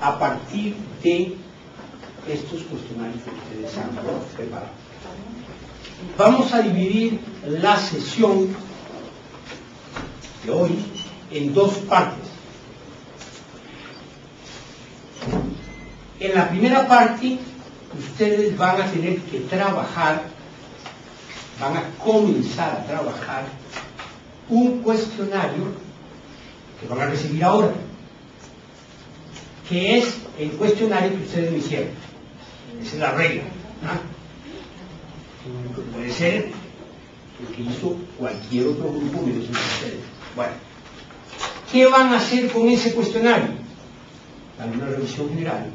a partir de estos cuestionarios que ustedes han preparado. Vamos a dividir la sesión de hoy en dos partes. En la primera parte, ustedes van a tener que trabajar, van a comenzar a trabajar un cuestionario que van a recibir ahora, que es el cuestionario que ustedes me hicieron. Esa es la regla, ¿no? Puede ser el que hizo cualquier otro grupo menos el de ustedes. Bueno, ¿qué van a hacer con ese cuestionario? Dar una revisión general,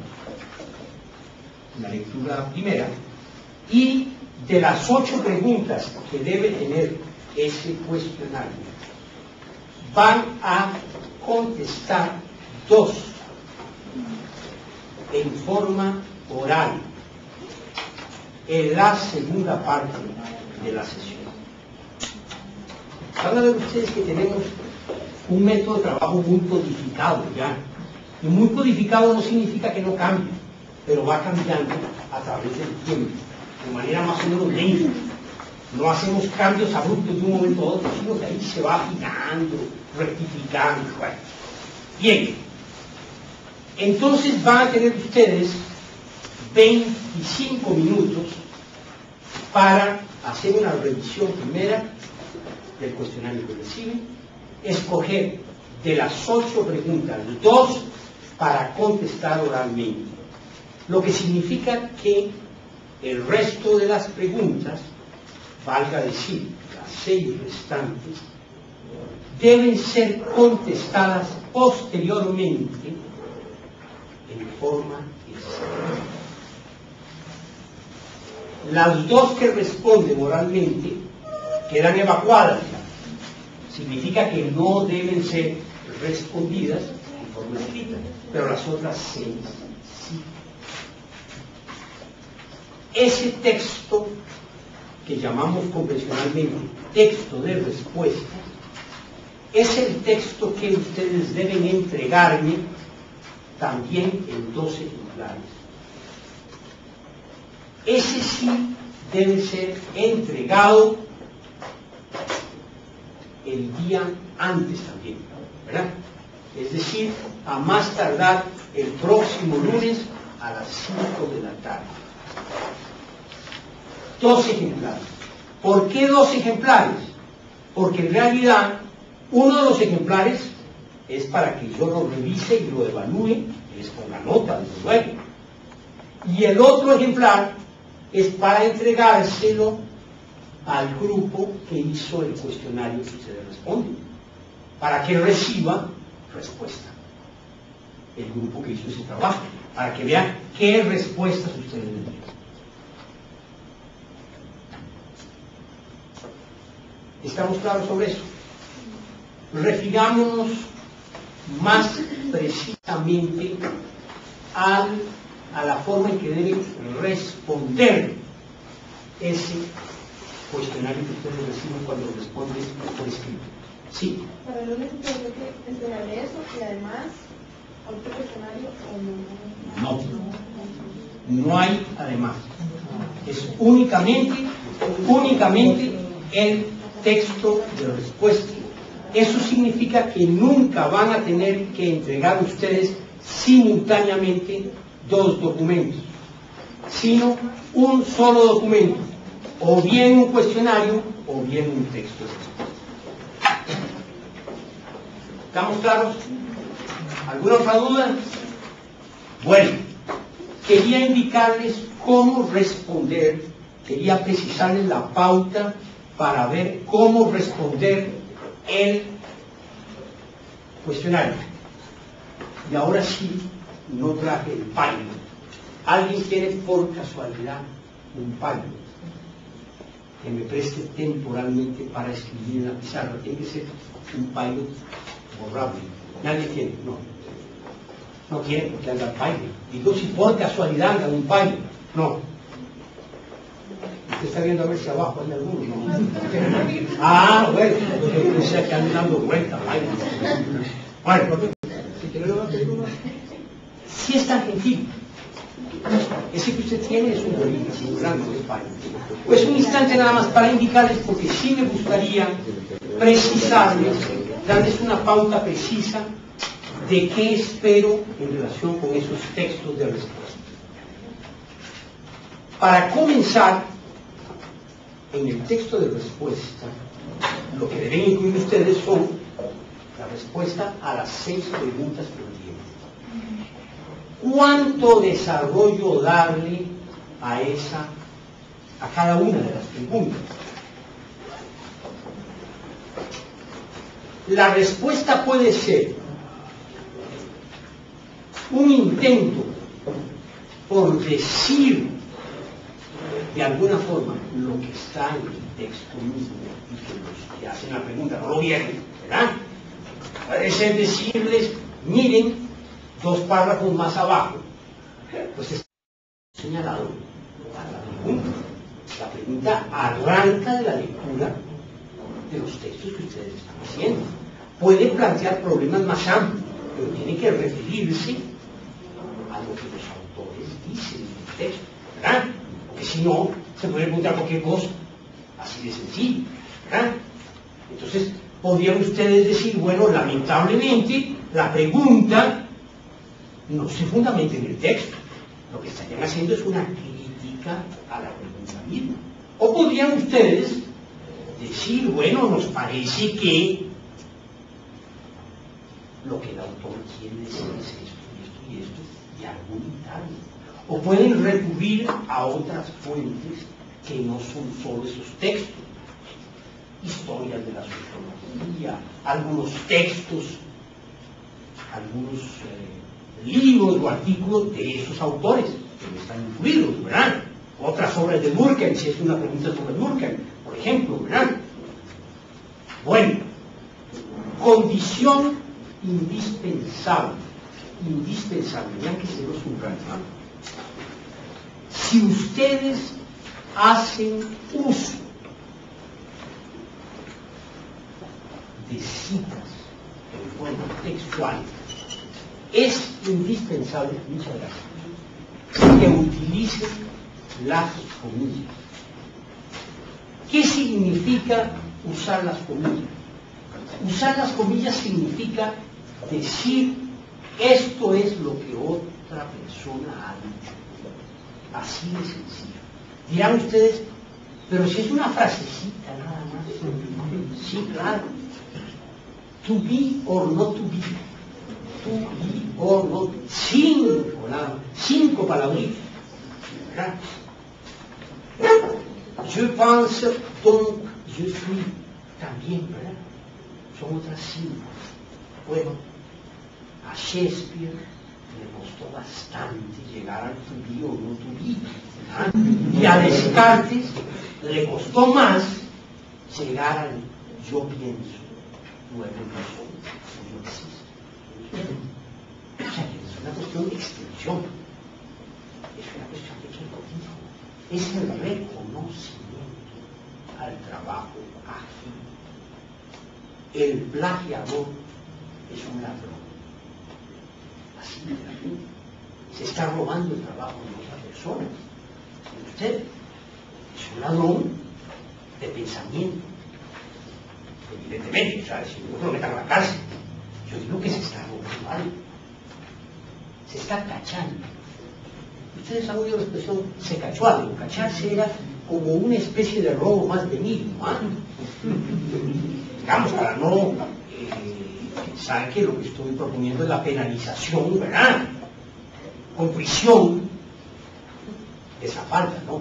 una lectura primera, y de las 8 preguntas que debe tener ese cuestionario, van a contestar 2 en forma oral en la segunda parte de la sesión. Van a ver ustedes que tenemos un método de trabajo muy codificado ya. Y muy codificado no significa que no cambie, pero va cambiando a través del tiempo, de manera más o menos lenta. No hacemos cambios abruptos de un momento a otro, sino que ahí se va afinando, rectificando. Bueno, bien, entonces van a tener ustedes 25 minutos para hacer una revisión primera del cuestionario que reciben, escoger de las 8 preguntas 2 para contestar oralmente, lo que significa que el resto de las preguntas, valga decir, las 6 restantes, deben ser contestadas posteriormente en forma escrita. Las 2 que responden oralmente quedan evacuadas. Significa que no deben ser respondidas en forma escrita, pero las otras 6 sí. Ese texto que llamamos convencionalmente texto de respuesta es el texto que ustedes deben entregarme también en 2 ejemplares. Ese sí debe ser entregado el día antes también, ¿verdad? Es decir, a más tardar el próximo lunes a las 5 de la tarde. 2 ejemplares. ¿Por qué 2 ejemplares? Porque en realidad uno de los ejemplares es para que yo lo revise y lo evalúe y les ponga nota, desde luego. Y el otro ejemplar es para entregárselo al grupo que hizo el cuestionario que ustedes responden, para que reciba respuesta. El grupo que hizo ese trabajo, para que vean qué respuestas ustedes le dieron. ¿Estamos claros sobre eso? Refirámonos más precisamente a la forma en que deben responder ese cuestionario que ustedes reciben cuando responden por escrito. Sí. Para el lunes tengo que entregarle eso y además otro cuestionario o no. No hay además. Es únicamente el texto de respuesta. Eso significa que nunca van a tener que entregar ustedes simultáneamente 2 documentos, sino un solo documento, o bien un cuestionario o bien un texto de respuesta. ¿Estamos claros? ¿Alguna otra duda? Bueno, quería indicarles cómo responder, quería precisarles la pauta para ver cómo responder el cuestionario. Y ahora sí, no traje el paño. ¿Alguien tiene por casualidad un paño que me preste temporalmente para escribir en la pizarra? Tiene que ser un paño borrable. ¿Nadie tiene? No. No quiere porque anda el paño. Digo, si por casualidad anda un paño. No. Usted está viendo a ver si abajo hay alguno, ¿no? Ah, bueno, o sea que andan dando vueltas. Bueno, Si es tan gentil. Ese que usted tiene es un bolígrafo, es un gran de España. Pues un instante nada más para indicarles, porque sí me gustaría precisarles, darles una pauta precisa de qué espero en relación con esos textos de respuesta. Para comenzar, en el texto de respuesta, lo que deben incluir ustedes son la respuesta a las 6 preguntas que tienen. ¿Cuánto desarrollo darle a cada una de las preguntas? La respuesta puede ser un intento por decir de alguna forma lo que está en el texto mismo y que los que hacen la pregunta no lo vieron, ¿verdad? Puede ser decirles, miren, 2 párrafos más abajo, pues está señalado para la pregunta. La pregunta arranca de la lectura de los textos que ustedes están haciendo. Puede plantear problemas más amplios, pero tiene que referirse a lo que los autores dicen en el texto, ¿verdad? Porque si no, se puede preguntar cualquier cosa, así de sencillo, ¿verdad? Entonces, podrían ustedes decir, bueno, lamentablemente, la pregunta no se fundamenta en el texto. Lo que estarían haciendo es una crítica a la pregunta misma. O podrían ustedes decir, bueno, nos parece que lo que el autor quiere decir es esto, y esto, y esto, y argumentarlo. O pueden recurrir a otras fuentes que no son solo esos textos. Historias de la sociología, algunos textos, algunos libros o artículos de esos autores que no están incluidos, ¿verdad? Otras obras de Durkheim, si es una pregunta sobre Durkheim, por ejemplo, ¿verdad? Bueno, condición indispensable, vean que se lo subrayo, ¿no? Si ustedes hacen uso de citas en forma textual, es indispensable, muchas gracias, que utilicen las comillas. ¿Qué significa usar las comillas? Usar las comillas significa decir esto es lo que otra persona ha dicho. Así de sencillo. Dirán ustedes, pero si es una frasecita nada más. Sí, claro. To be or not to be. To be or not. 5 palabritas. ¿Verdad? Je pense donc je suis. También, ¿verdad? Son otras 5. Bueno, a Shakespeare le costó bastante llegar al to be or not to be. ¿Ah? Y a Descartes le costó más llegar al yo pienso, luego no soy, yo existo. O sea, que es una cuestión de extensión, es una cuestión de que lo dijo, es el reconocimiento al trabajo ajeno. El plagiador es un ladrón. Así de la gente. Se está robando el trabajo de otra persona. Y usted es un ladrón de pensamiento. Evidentemente, o sea, si no lo metan a la cárcel. Yo digo que se está robando algo. Se está cachando. Ustedes han oído la expresión se cachó algo. Cacharse era como una especie de robo más benigno, ¿ah? Digamos, para no pensar que lo que estoy proponiendo es la penalización, ¿verdad? Con prisión de esa falta, ¿no?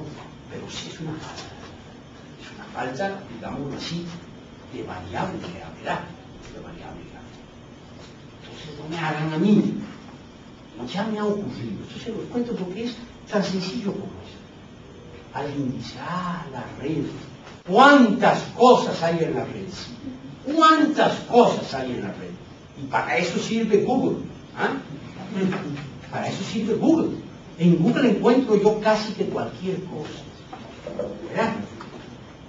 Pero sí es una falta. Es una falta, digamos así, de variable gravedad. De variable gravedad. Entonces no me hagan a mí. Ya me ha ocurrido. Esto se los cuento porque es tan sencillo como eso. Alguien dice, la red. ¿Cuántas cosas hay en la red? ¿Cuántas cosas hay en la red? Y para eso sirve Google. ¿Ah? Para eso sirve Google. En Google encuentro yo casi que cualquier cosa. ¿Verdad?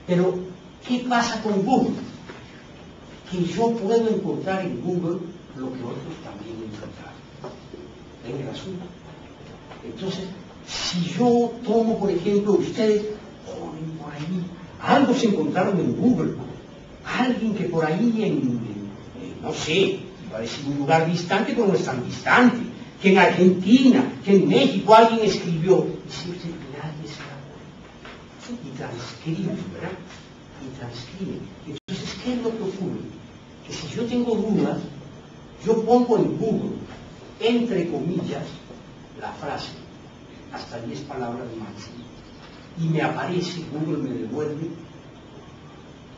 Pero, ¿qué pasa con Google? Que yo puedo encontrar en Google lo que otros también encontraron. ¿Ven el asunto? Entonces, si yo tomo, por ejemplo, ustedes ponen por ahí, algo se encontraron en Google, alguien que por ahí no sé, iba a decir un lugar distante, pero no es tan distante, que en Argentina, que en México alguien escribió, y si usted nadie se da cuenta, y transcribe, ¿verdad? Y transcribe. Entonces, ¿qué es lo que ocurre? Que si yo tengo dudas, yo pongo en Google, entre comillas, la frase, hasta 10 palabras máximo, y me aparece, Google me devuelve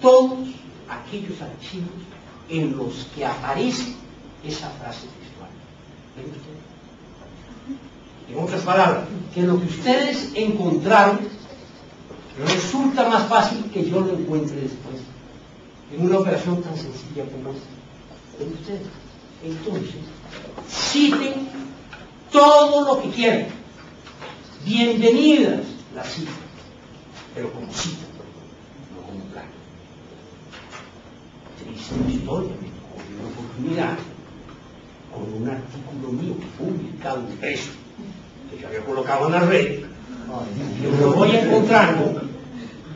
todos aquellos archivos en los que aparece esa frase textual. ¿Ven ustedes? En otras palabras, que lo que ustedes encontraron resulta más fácil que yo lo encuentre después, en una operación tan sencilla como esta. ¿Ven ustedes? Entonces, citen todo lo que quieran. Bienvenidas las citas, pero como cita, no como plano. Triste historia, me tocó una oportunidad con un artículo mío publicado impreso, que yo había colocado en la red, y yo me lo voy encontrando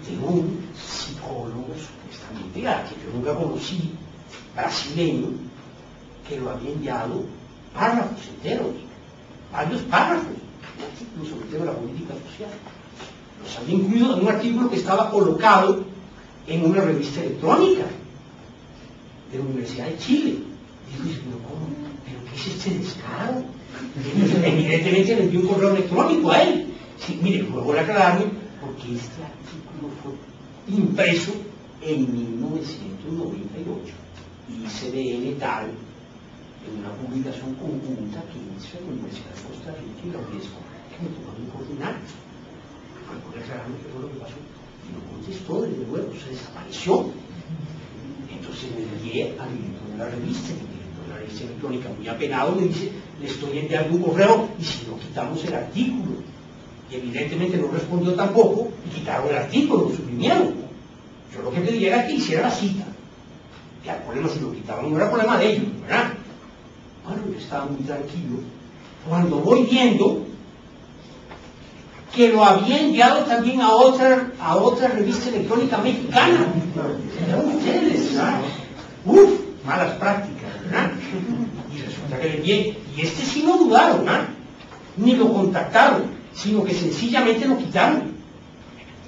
de un psicólogo supuestamente, que yo nunca conocí, brasileño, que lo había enviado párrafos enteros, varios párrafos, un artículo sobre el tema de la política social. Los había incluido en un artículo que estaba colocado en una revista electrónica de la Universidad de Chile. Y dijo, pero ¿cómo? ¿Pero qué es este descaro? Evidentemente le envió un correo electrónico a él. Sí, mire, luego le aclararon, porque este artículo fue impreso en 1998 y ICBN tal, en una publicación conjunta que hizo en la Universidad de Costa Rica y la UNESCO, que me tocó a mí coordinar. Luego le aclararon qué fue lo que pasó. Y no contestó, desde luego, se desapareció. Entonces me envié al director de la revista, y el director de la revista electrónica, muy apenado, me dice, le estoy enviando un correo, y si no quitamos el artículo. Y evidentemente no respondió tampoco, y quitaron el artículo, lo suprimieron. Yo lo que pedí era que hiciera la cita. Ya el problema si lo quitaban no era problema de ellos, ¿verdad? Bueno, yo estaba muy tranquilo. Cuando voy viendo que lo había enviado también a otra revista electrónica mexicana. Eran ustedes, ¿verdad? Uf, malas prácticas, ¿verdad? Y resulta que le envié. Y sí no dudaron, ¿verdad? Ni lo contactaron, sino que sencillamente lo quitaron.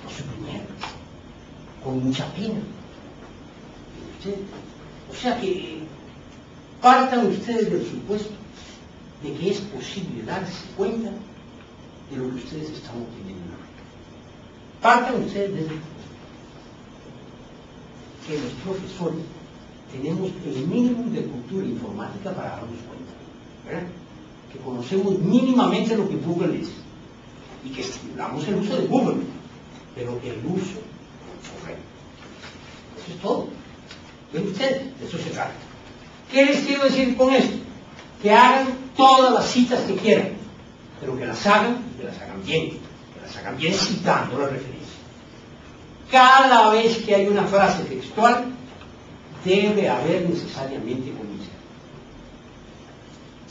Lo suprimieron. Con mucha pena. O sea que partan ustedes del supuesto de que es posible darse cuenta de lo que ustedes están obteniendo. Partan ustedes desde que los profesores tenemos el mínimo de cultura informática para darnos cuenta, ¿verdad? Que conocemos mínimamente lo que Google es y que estimulamos el uso de Google, pero el uso correcto. Eso es todo. ¿Ven ustedes? De eso se trata. ¿Qué les quiero decir con esto? Que hagan todas las citas que quieran, pero que las hagan bien, que las hagan bien citando la referencia. Cada vez que hay una frase textual, debe haber necesariamente comillas.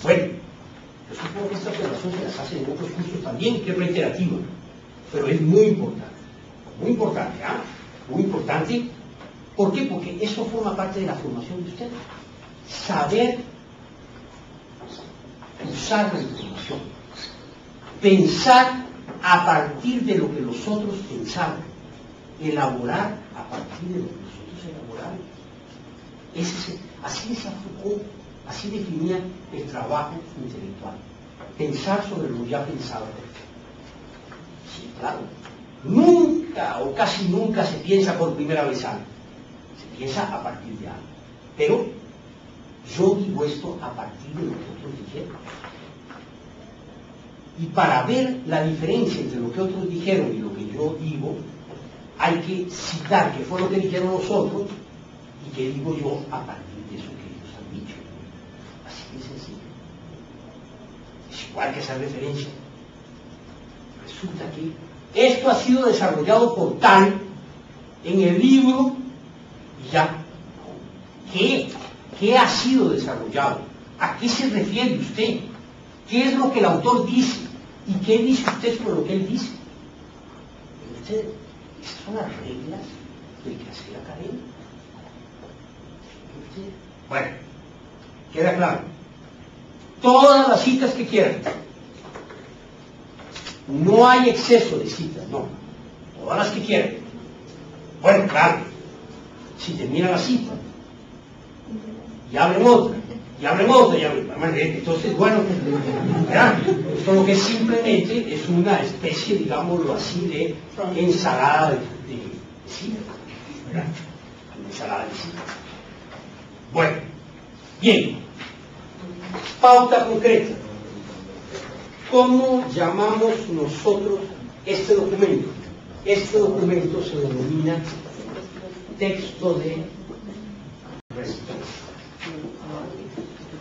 Bueno, yo supongo que esta observación se las hace en otros cursos también, que es reiterativa, pero es muy importante, ¿ah? Muy importante. ¿Por qué? Porque eso forma parte de la formación de ustedes. Saber usar la información, pensar a partir de lo que los otros pensaron, elaborar a partir de lo que los otros elaboraron. Así decía Foucault, así definía el trabajo intelectual, pensar sobre lo ya pensado. Sí, claro, nunca o casi nunca se piensa por primera vez algo, se piensa a partir de algo, pero yo digo esto a partir de lo que otros dijeron. Y para ver la diferencia entre lo que otros dijeron y lo que yo digo, hay que citar qué fue lo que dijeron los otros y qué digo yo a partir de eso que ellos han dicho. Así de sencillo. Es igual que esa referencia. Resulta que esto ha sido desarrollado por tal en el libro y ya. ¿Qué ha sido desarrollado? ¿A qué se refiere usted? ¿Qué es lo que el autor dice? ¿Y qué dice usted sobre lo que él dice? Esas son las reglas del quehacer académico. Bueno, queda claro. Todas las citas que quieran. No hay exceso de citas, no. Todas las que quieran. Bueno, claro. Si termina la cita, y abren otra, y abren otra, y abren otra. Entonces, bueno, ¿verdad? Esto lo que simplemente es una especie, digámoslo así, de ensalada de citas. ¿Verdad? Ensalada de citas. Bueno, bien. Pauta concreta. ¿Cómo llamamos nosotros este documento? Este documento se denomina texto de respuesta.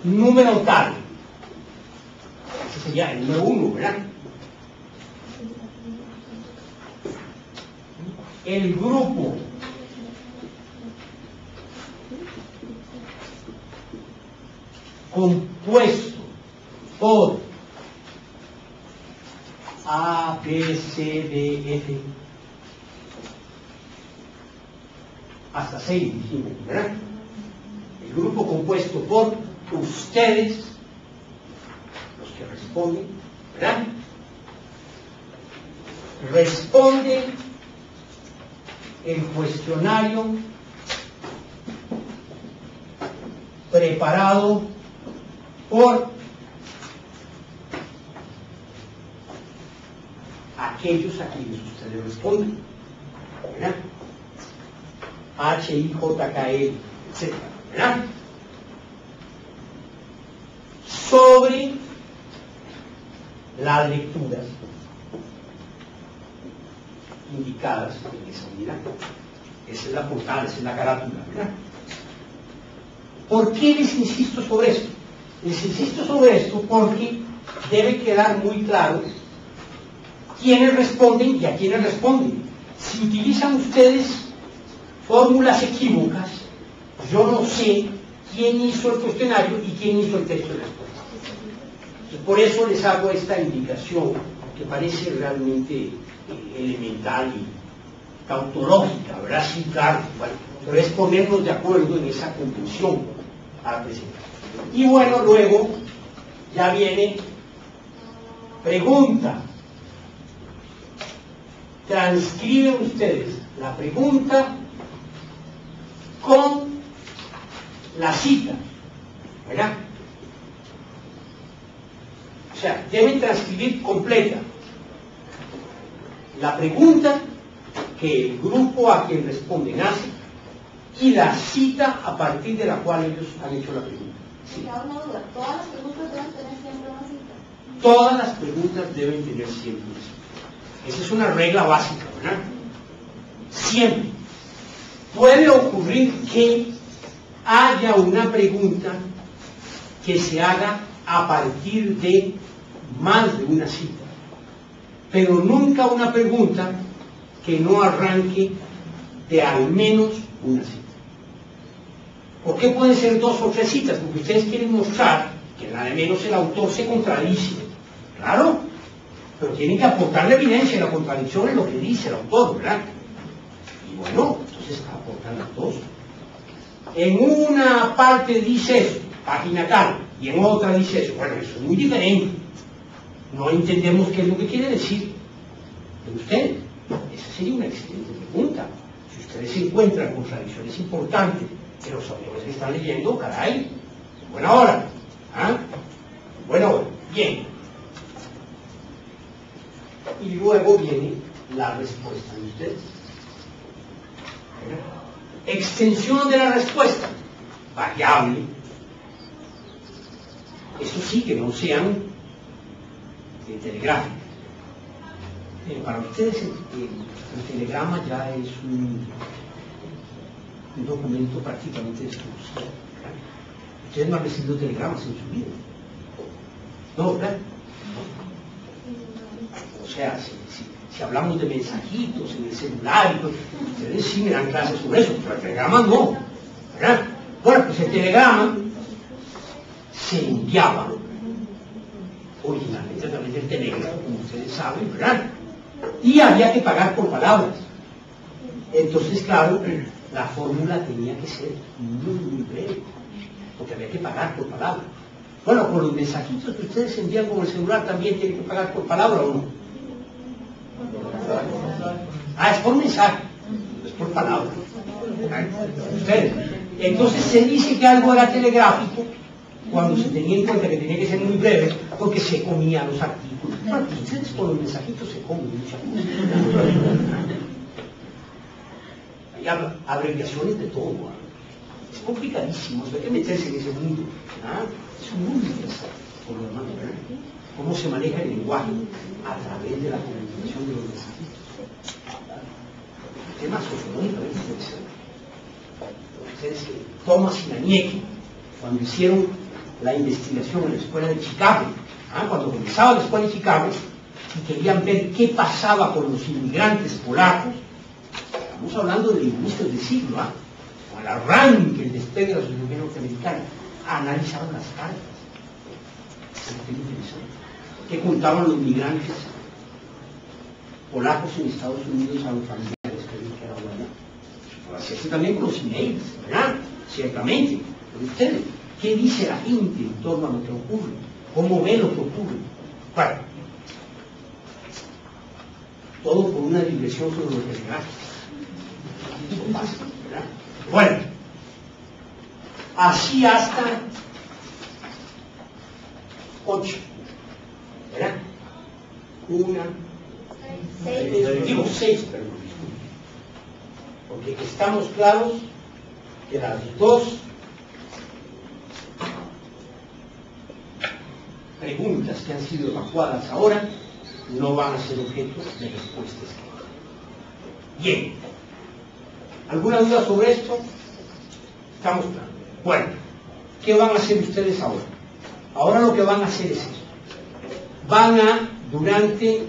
Número tal. Ese sería el número 1, ¿verdad? El grupo compuesto por A, B, C, D, F, hasta 6 dijimos, ¿verdad? El grupo compuesto por ustedes, los que responden, ¿verdad? Responde el cuestionario preparado por aquellos a quienes ustedes responden, ¿verdad? H, I, J, K, L, etc., ¿verdad? Sobre las lecturas indicadas en esa unidad. Esa es la portada, esa es la carátula, ¿verdad? ¿Por qué les insisto sobre esto? Les insisto sobre esto porque debe quedar muy claro quiénes responden y a quiénes responden. Si utilizan ustedes fórmulas equívocas, yo no sé quién hizo el cuestionario y quién hizo el texto de respuesta. Entonces, por eso les hago esta indicación que parece realmente elemental y tautológica, ¿verdad? Sí, claro, bueno, pero es ponernos de acuerdo en esa convención para presentar. Y bueno, luego ya viene pregunta. Transcriben ustedes la pregunta con la cita, ¿verdad? O sea, deben transcribir completa la pregunta que el grupo a quien responden hace y la cita a partir de la cual ellos han hecho la pregunta. Sí. Una duda, ¿todas las preguntas deben tener siempre una cita? Todas las preguntas deben tener siempre una cita. Esa es una regla básica, ¿verdad? Siempre. Puede ocurrir que haya una pregunta que se haga a partir de más de una cita, pero nunca una pregunta que no arranque de al menos una cita. ¿Por qué pueden ser 2 o 3 citas? Porque ustedes quieren mostrar que en la de menos el autor se contradice. Claro, pero tienen que aportar la evidencia y la contradicción en lo que dice el autor, ¿verdad? Y bueno, entonces aportan las 2. En una parte dice eso, página tal, y en otra dice eso. Bueno, eso es muy diferente. No entendemos qué es lo que quiere decir de ustedes. Esa sería una excelente pregunta. Si ustedes se encuentran contradicciones importantes que los autores que están leyendo, caray, buena hora. ¿Ah? Buena hora. Bien. Y luego viene la respuesta de ustedes. Extensión de la respuesta. Variable. Eso sí, que no sean telegráficas. Para ustedes el telegrama ya es un documento prácticamente desconocido. Ustedes no han recibido telegramas en su vida. No, ¿verdad? O sea, si hablamos de mensajitos en el celular, ustedes sí me dan clases sobre eso, pero el telegrama no, ¿verdad? Bueno, pues el telegrama se enviaba originalmente a través del telégrafo, como ustedes saben, ¿verdad? Y había que pagar por palabras. Entonces, claro, la fórmula tenía que ser muy breve, porque había que pagar por palabra. Bueno, con los mensajitos que ustedes envían con el celular también tienen que pagar por palabra, ¿o no? Ah, es por mensaje, es por palabra. Ustedes. Entonces se dice que algo era telegráfico cuando se tenía en cuenta que tenía que ser muy breve, porque se comían los artículos. Bueno, ustedes con los mensajitos se comen muchas cosas. Hay abreviaciones de todo. Es complicadísimo, hay que meterse en ese mundo. Es un mundo interesante, por lo demás, ¿verdad? Cómo se maneja el lenguaje a través de la comunicación de los mensajitos. El tema sociológico es interesante. Ustedes que Thomas y Laniecki, cuando hicieron la investigación en la escuela de Chicago, cuando comenzaba la escuela de Chicago, y querían ver qué pasaba con los inmigrantes polacos, estamos hablando de inicios del siglo, con el arranque, el despegue de la sociedad norteamericana, analizaron las cartas. Es interesante. ¿Qué contaban los migrantes polacos en Estados Unidos a los familiares que habían quedado allá? Así también con los emails, ¿verdad? Ciertamente. Pero ustedes, ¿qué dice la gente en torno a lo que ocurre? ¿Cómo ve lo que ocurre? Bueno, todo por una digresión sobre los telegráficos. Eso pasa, ¿verdad? Bueno, así hasta 8, ¿verdad? 6, perdón. Porque estamos claros que las dos preguntas que han sido evacuadas ahora no van a ser objeto de respuestas. Bien. ¿Alguna duda sobre esto? Estamos claros. Bueno, ¿qué van a hacer ustedes ahora? Ahora lo que van a hacer es esto. Van a, durante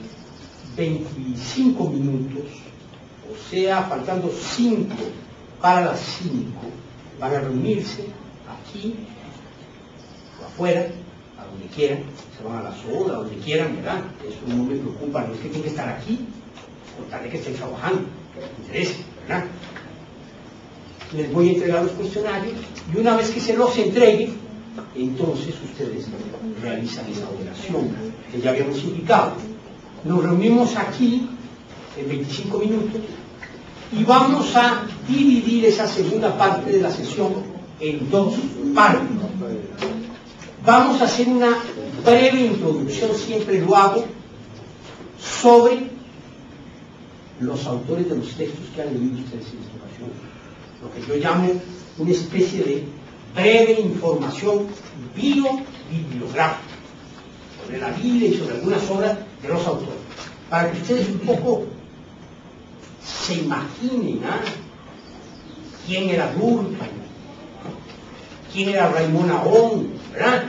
25 minutos, o sea, faltando 5 para las 5, van a reunirse aquí o afuera, a donde quieran, se van a la soda, a donde quieran, ¿verdad? Eso no me preocupa, no es que tienen que estar aquí, por tal de que estén trabajando, que les interese, ¿verdad? Les voy a entregar los cuestionarios y una vez que se los entregue, entonces ustedes realizan esa operación que ya habíamos indicado. Nos reunimos aquí en 25 minutos y vamos a dividir esa segunda parte de la sesión en 2 partes. Vamos a hacer una breve introducción, siempre lo hago, sobre los autores de los textos que han leído ustedes en esta ocasión. Lo que yo llamo una especie de breve información bibliográfica sobre la Biblia y sobre algunas obras de los autores, para que ustedes un poco se imaginen quién era Durkheim, quién era Raymond Aron, ¿verdad?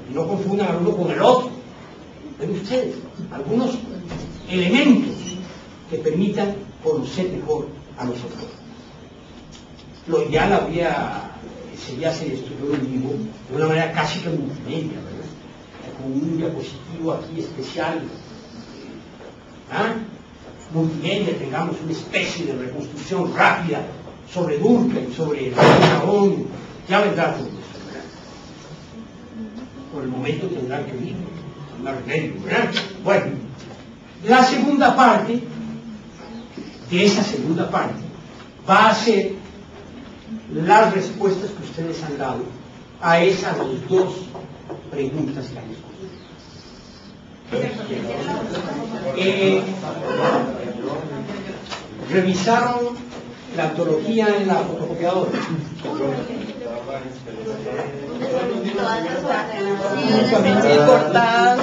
Y no confundan al uno con el otro. Ven ustedes algunos elementos que permitan conocer mejor a los autores. Lo ideal sería hacer esto, yo lo digo, de una manera casi que multimedia, ¿verdad? Con un diapositivo aquí especial, multimedia, tengamos una especie de reconstrucción rápida sobre Durkheim, sobre Raymond, ya vendrá todo eso, ¿verdad? Por el momento tendrán que oírlo, no remedio, ¿verdad? Bueno, la segunda parte de esa segunda parte va a ser las respuestas que ustedes han dado a esas 2 preguntas que han escogido. ¿Revisaron la antología en la fotocopiadora?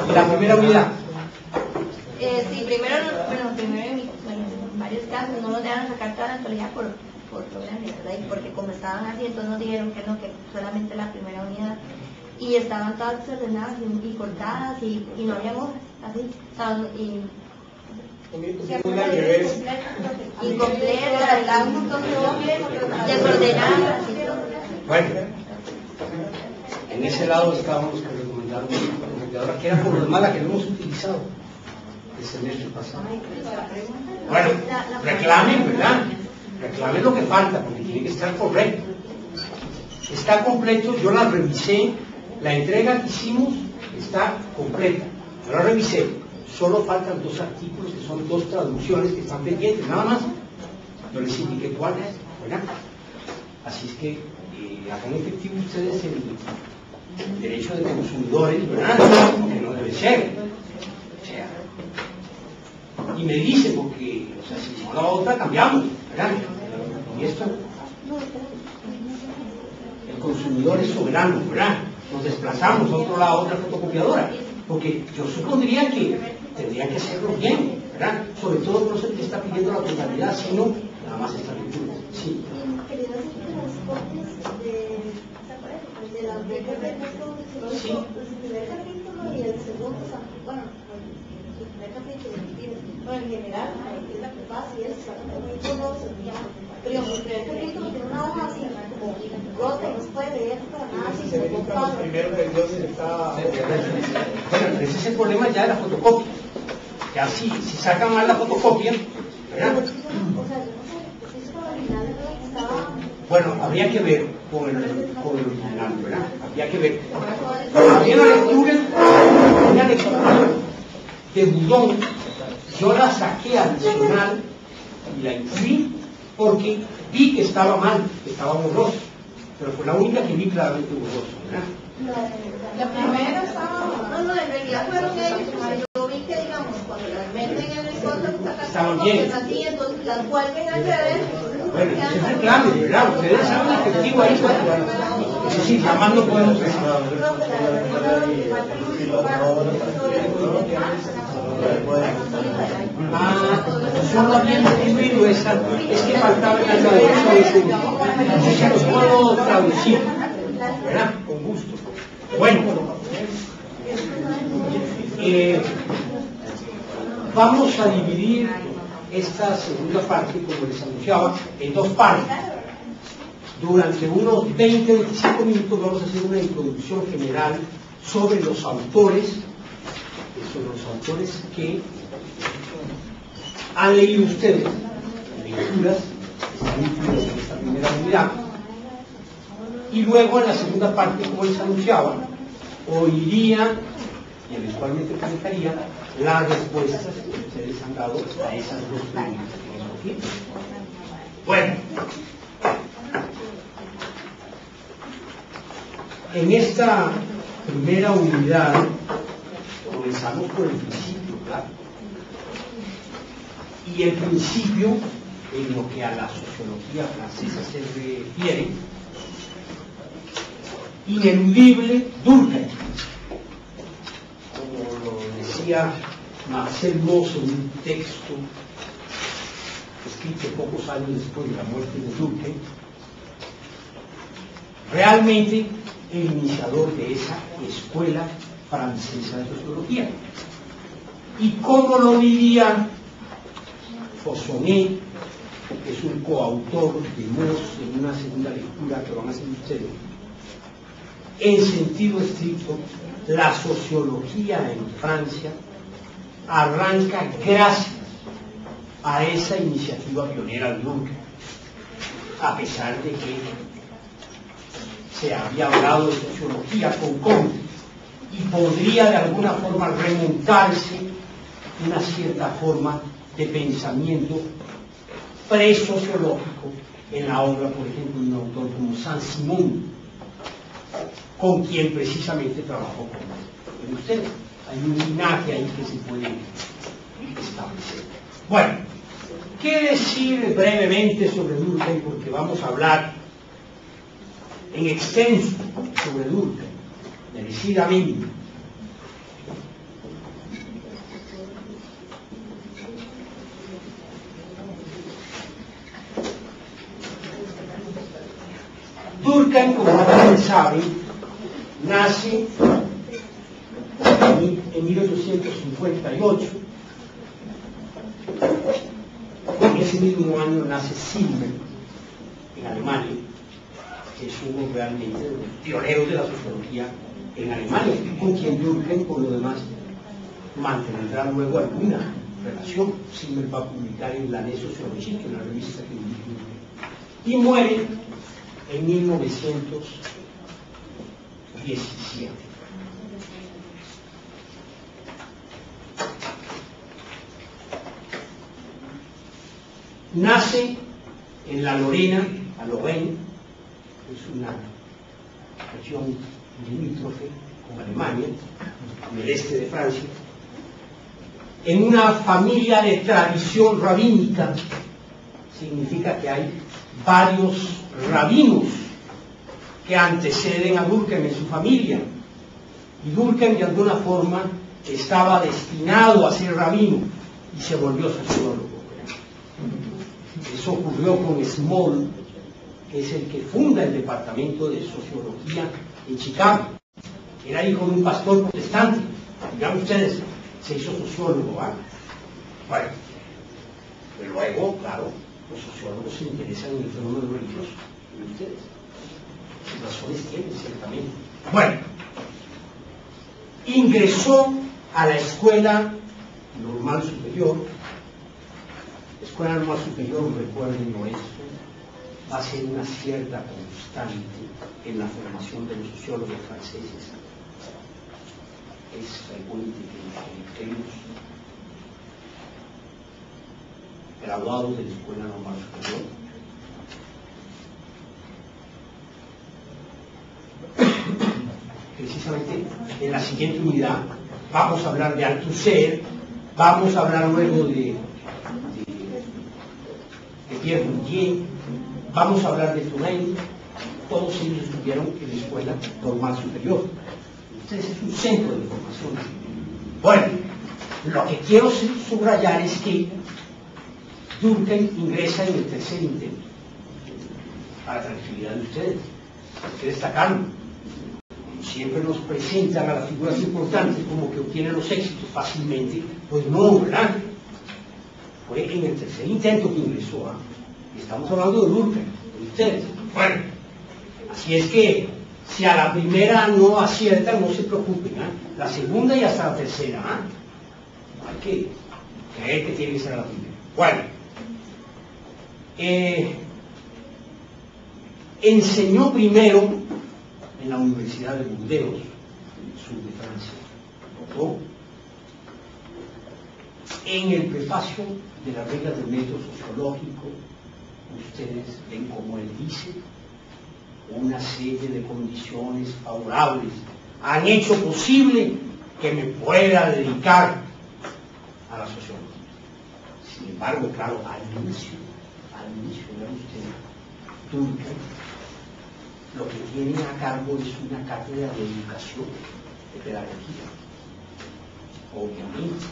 ¿Y la primera unidad? Sí, primero en varios casos no nos dejaron sacar toda la antología por problemas, ¿verdad? Y porque como estaban así, entonces nos dijeron que no, que solamente la primera unidad. Y estaban todas desordenadas y cortadas y no había hojas, así. Incompletas, estaban un montón de hojas desordenadas y todo. Bueno, en ese lado estábamos que recomendaron fotocopiadora, que era por lo demás la que no hemos utilizado el semestre pasado. Bueno, reclamen, ¿verdad? Reclamen lo que falta, porque tiene que estar correcto. Está completo, yo la revisé, la entrega que hicimos está completa, yo la revisé, solo faltan 2 artículos, que son 2 traducciones que están pendientes, nada más. No les indiqué cuáles, ¿verdad? Así es que hagan efectivo ustedes el derecho de consumidores, ¿verdad? Que no debe ser. O sea, y me dice, porque, o sea, si no la otra, cambiamos, ¿verdad? Y esto, el consumidor es soberano, ¿verdad? Nos desplazamos a otro lado, a otra fotocopiadora, porque yo supondría que tendría que hacerlo bien, ¿verdad? Sobre todo no se le está pidiendo la totalidad, sino nada más esta lectura. Sí. Quería decir que las copias de la Sí. el primer capítulo y el segundo, bueno, el primer capítulo, bueno, en general, es la que pasa y es pero digamos, el primer capítulo tiene una hoja así, como rota, no se puede leer para nada, así se le compara. Bueno, ese es el problema ya de la fotocopia. Que así, si sacan mal la fotocopia, ¿verdad? O sea, yo no sé, si es para original estaba... Bueno, habría que ver con el original, ¿verdad? Habría que ver. Había una lectura de Budón, yo la saqué adicional y la incluí porque vi que estaba mal, que estaba borroso, pero fue la única que vi claramente borroso, ¿verdad? La primera estaba... No, en realidad fueron ellos, porque yo vi que, digamos, cuando las meten en el código, estaban bien. así, entonces las vuelven al revés. Bueno, ese es el clave, ¿verdad? Ustedes saben efectivo ahí, eso sí, jamás no podemos decir. Solo habían escrito esa, es que faltaba el traductor de ese. Entonces ya los puedo traducir, ¿verdad? Con gusto. Bueno, vamos a dividir esta segunda parte, como les anunciaba, en 2 partes. Durante unos 20-25 minutos vamos a hacer una introducción general sobre los autores, que han leído ustedes, lecturas, están incluidas en esta primera unidad. Y luego en la segunda parte, como les anunciaba, oiría y eventualmente comentaría las respuestas que ustedes han dado a esas 2 preguntas que hemos escogido. Bueno, en esta primera unidad comenzamos por el principio, claro. Y el principio, en lo que a la sociología francesa se refiere, ineludible Durkheim. Como lo decía Marcel Mauss en un texto escrito pocos años después de la muerte de Durkheim, realmente el iniciador de esa escuela francesa de sociología. ¿Y cómo lo diría Fossonet, que es un coautor de Mauss en una segunda lectura que van a hacer ustedes? En sentido estricto, la sociología en Francia arranca gracias a esa iniciativa pionera de Durkheim, a pesar de que se había hablado de sociología con Comte y podría de alguna forma remontarse una cierta forma de pensamiento pre-sociológico en la obra, por ejemplo, de un autor como Saint-Simon, con quien precisamente trabajó con ustedes. Hay un linaje ahí que se puede establecer. Bueno, ¿qué decir brevemente sobre Durkheim? Porque vamos a hablar en extenso sobre Durkheim, merecidamente. Durkheim, como ustedes saben, nace en 1858. En ese mismo año nace Silber, en Alemania, que es uno realmente de los pioneros de la sociología en Alemania, con quien Durkheim, por lo demás, mantendrá luego alguna relación. Simmel va a publicar en la Sociología, en la revista que dirige, y muere en 1917. Nace en la Lorena, Lorraine, es una región limítrofe con Alemania, en el este de Francia, en una familia de tradición rabínica. Significa que hay varios rabinos que anteceden a Durkheim en su familia, y Durkheim de alguna forma estaba destinado a ser rabino y se volvió sociólogo. Eso ocurrió con Small, que es el que funda el departamento de sociología en Chicago. Era hijo de un pastor protestante, digan ustedes, se hizo sociólogo, ¿verdad? Bueno, pero luego, claro, los sociólogos se interesan en el fenómeno religioso, ¿y ustedes? Sus razones tienen, ciertamente. Bueno, ingresó a la escuela normal superior. Escuela normal superior, recuerden esto, va a ser una cierta constante en la formación de los sociólogos franceses. Es frecuente que los graduados de la escuela normal superior precisamente en la siguiente unidad vamos a hablar de Althusser, vamos a hablar luego de Pierre Bourdieu, vamos a hablar de Touraine. Todos ellos estudiaron en la escuela normal superior. Entonces es un centro de formación. Bueno, lo que quiero subrayar es que Durkheim ingresa en el tercer intento, para tranquilidad de ustedes, hay que destacarlo. Siempre nos presentan a las figuras importantes como que obtienen los éxitos fácilmente, pues no, ¿verdad? Fue en el tercer intento que ingresó, y estamos hablando de Durkheim, de ustedes. Bueno, así es que si a la primera no aciertan, no se preocupen, la segunda y hasta la tercera, hay que creer que tiene que ser a la primera. Bueno, enseñó primero en la Universidad de Burdeos, en el sur de Francia, otro, en el prefacio de las reglas del método sociológico. Ustedes ven como él dice, una serie de condiciones favorables han hecho posible que me pueda dedicar a la sociología. Sin embargo, claro, al inicio, vean ustedes, Durkheim lo que tiene a cargo es una cátedra de educación, de pedagogía. Obviamente,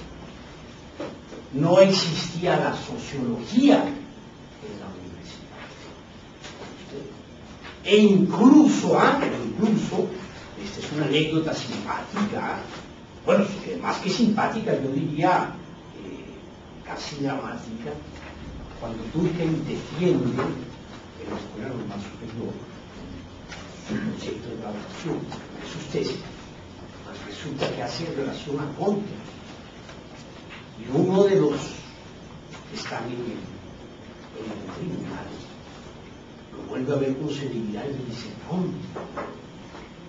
no existía la sociología en la universidad. E incluso, esta es una anécdota simpática, bueno, más que simpática, yo diría casi dramática, cuando Durkheim defiende en la escuela normal superior el concepto de la adaptación, de sus tesis, resulta que hace relación a Comte, y uno de los que están en el tribunal lo vuelve a ver con serenidad y le dice, no,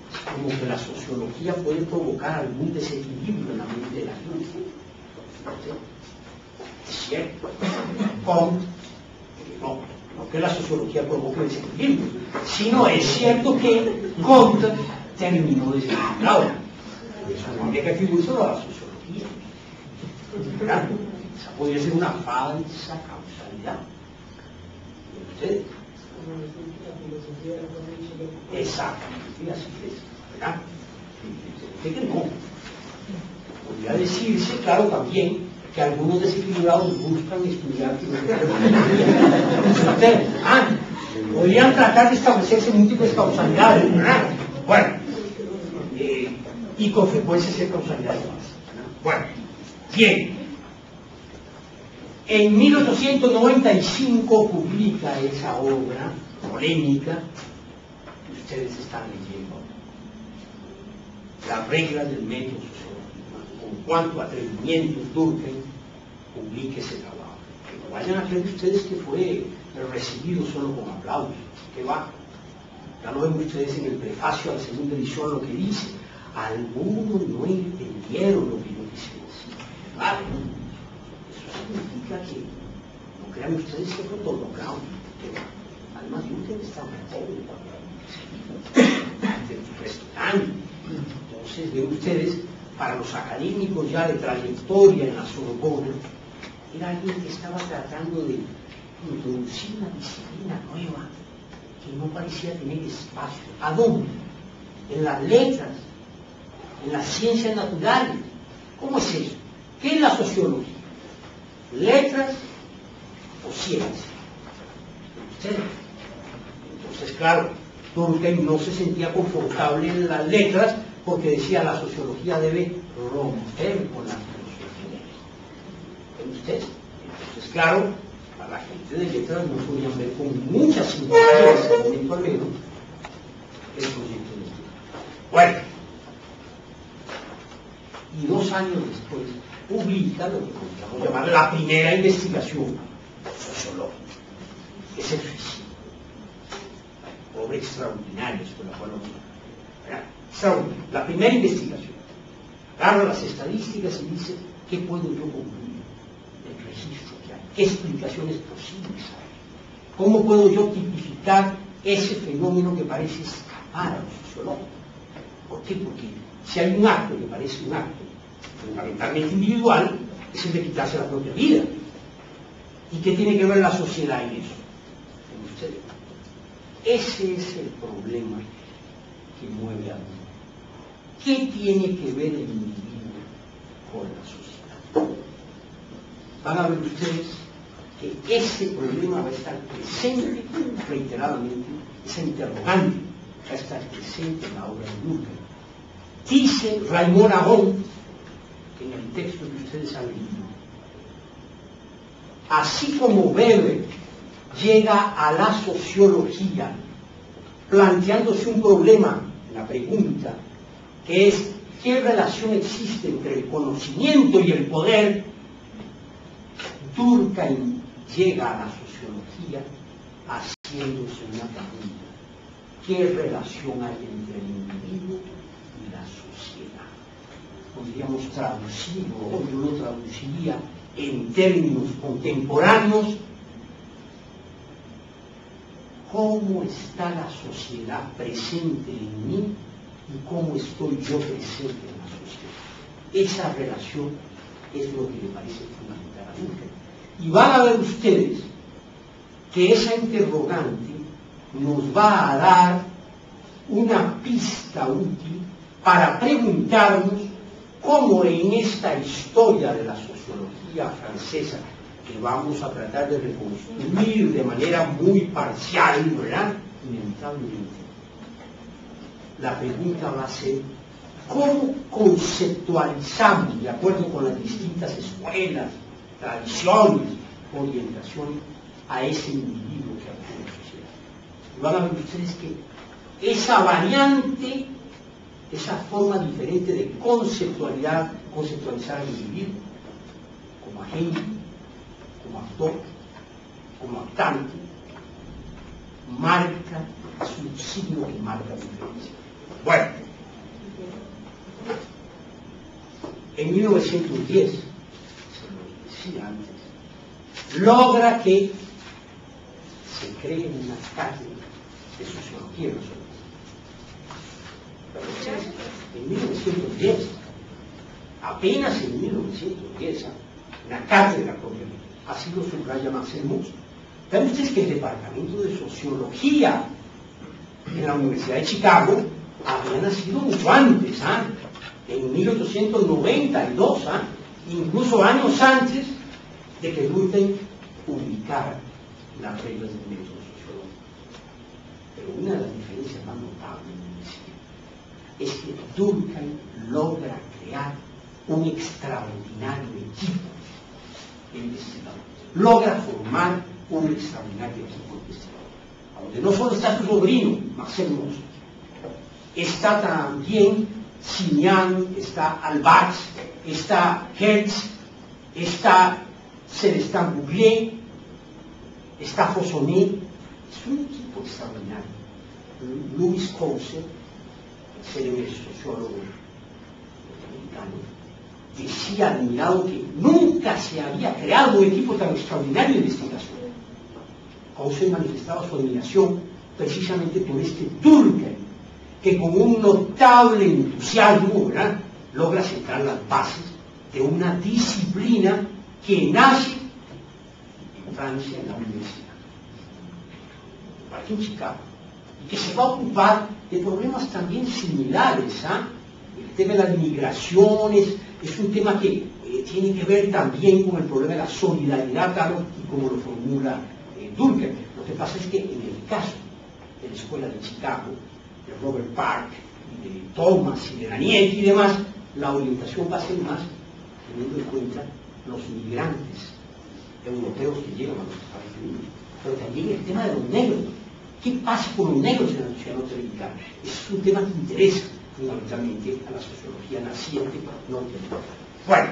es como que la sociología puede provocar algún desequilibrio en la mente de la gente. Es cierto, Comte, no que la sociología provoque desequilibrio, sino es cierto que Comte terminó desequilibrado. Eso no habría que atribuírselo a la sociología. ¿Verdad? Esa podría ser una falsa causalidad. ¿Ustedes? Exactamente, así es. ¿Verdad? Que no. Podría decirse, claro, también que algunos desequilibrados buscan estudiar ustedes, podrían tratar de establecerse múltiples causalidades, ¿verdad? Bueno, y con frecuencia ser causalidades básicas. Bueno, bien. En 1895 publica esa obra polémica que ustedes están leyendo. las reglas del método sociológico. Con cuánto atrevimiento Durkheim publique ese trabajo. Que no vayan a creer ustedes que fue recibido solo con aplausos, que va. Ya lo ven ustedes en el prefacio a la segunda edición lo que dice. Algunos no entendieron lo que yo quise decir. Claro, eso significa que no crean ustedes que fue todo aplauso. Además, Durkheim está muy joven años. Entonces, ven ustedes, para los académicos ya de trayectoria en la Sorbona, era alguien que estaba tratando de introducir una disciplina nueva que no parecía tener espacio. ¿A dónde? En las letras, en las ciencias naturales. ¿Cómo es eso? ¿Qué es la sociología? ¿Letras o ciencia? ¿Ustedes? Entonces, claro, Durkheim no se sentía confortable en las letras porque decía la sociología debe romper con la filosofía. ¿Ven ustedes? Entonces, claro, a la gente de letras no podían ver con mucha simpatía en ese momento al menos el proyecto de estudio. Bueno, y 2 años después publica lo que podríamos llamar la primera investigación sociológica, que es el suicidio. Obra extraordinaria, por la cual extraordinaria. La primera investigación. Agarra las estadísticas y dice, ¿qué puedo yo concluir del registro que hay? ¿Qué explicaciones posibles hay? ¿Cómo puedo yo tipificar ese fenómeno que parece escapar a lo sociológico? ¿Por qué? Porque si hay un acto que parece un acto fundamentalmente individual, es el de quitarse la propia vida. ¿Y qué tiene que ver la sociedad en eso? En ustedes. Ese es el problema que mueve al mundo. ¿Qué tiene que ver el individuo con la sociedad? Van a ver ustedes que ese problema va a estar presente reiteradamente, esa interrogante va a estar presente en la obra de Durkheim. Dice Raymond Aron, en el texto que ustedes han leído, así como Weber llega a la sociología planteándose un problema, la pregunta, que es ¿qué relación existe entre el conocimiento y el poder? Durkheim llega a la sociología haciéndose una pregunta: ¿qué relación hay entre el individuo y la sociedad? Podríamos traducirlo, o yo lo traduciría en términos contemporáneos: ¿cómo está la sociedad presente en mí y cómo estoy yo presente en la sociedad? Esa relación es lo que me parece fundamental a Durkheim. Y van a ver ustedes que esa interrogante nos va a dar una pista útil para preguntarnos cómo en esta historia de la sociología francesa, que vamos a tratar de reconstruir de manera muy parcial, ¿verdad? Inevitablemente. La pregunta va a ser, ¿cómo conceptualizamos, de acuerdo con las distintas escuelas, tradiciones, orientaciones, a ese individuo que actúa en la sociedad? Y van a ver ustedes que esa variante, esa forma diferente de conceptualizar al individuo como agente, como actor, como actante, marca, es un signo que marca la diferencia. Bueno, en 1910, se lo decía antes, logra que se cree una cátedra de sociología en la sociedad. En 1910, apenas en 1910, una cátedra propiamente. Así lo subraya Marcel Mauss. ¿Saben ustedes que el departamento de sociología en la Universidad de Chicago había nacido mucho antes, en 1892, incluso años antes de que Durkheim publicara las reglas del método sociológico? Pero una de las diferencias más notables es que Durkheim logra crear un extraordinario equipo de investigadores, logra formar un extraordinario equipo de investigadores, donde no solo está su sobrino, Marcel Mauss, está también Signan, está Albach, está Hertz, está Celestin Bouvier, está Fossonnet. Es un equipo extraordinario. Louis Couser, el célebre sociólogo norteamericano, decía admirado que nunca se había creado un equipo tan extraordinario de investigación. Couser manifestaba su admiración precisamente por este Durkheim, que con un notable entusiasmo, ¿verdad?, logra sentar las bases de una disciplina que nace en Francia, en la universidad, aquí en Chicago, y que se va a ocupar de problemas también similares. El tema de las migraciones es un tema que tiene que ver también con el problema de la solidaridad, tal y como lo formula Durkheim. Lo que pasa es que en el caso de la escuela de Chicago, de Robert Park, y de Thomas y de Lanier y demás, la orientación va a ser más teniendo en cuenta los migrantes europeos que llegan a los Estados Unidos, pero también el tema de los negros. ¿Qué pasa con los negros en la sociedad norteamericana? Es un tema que interesa fundamentalmente a la sociología naciente norteamericana. Bueno,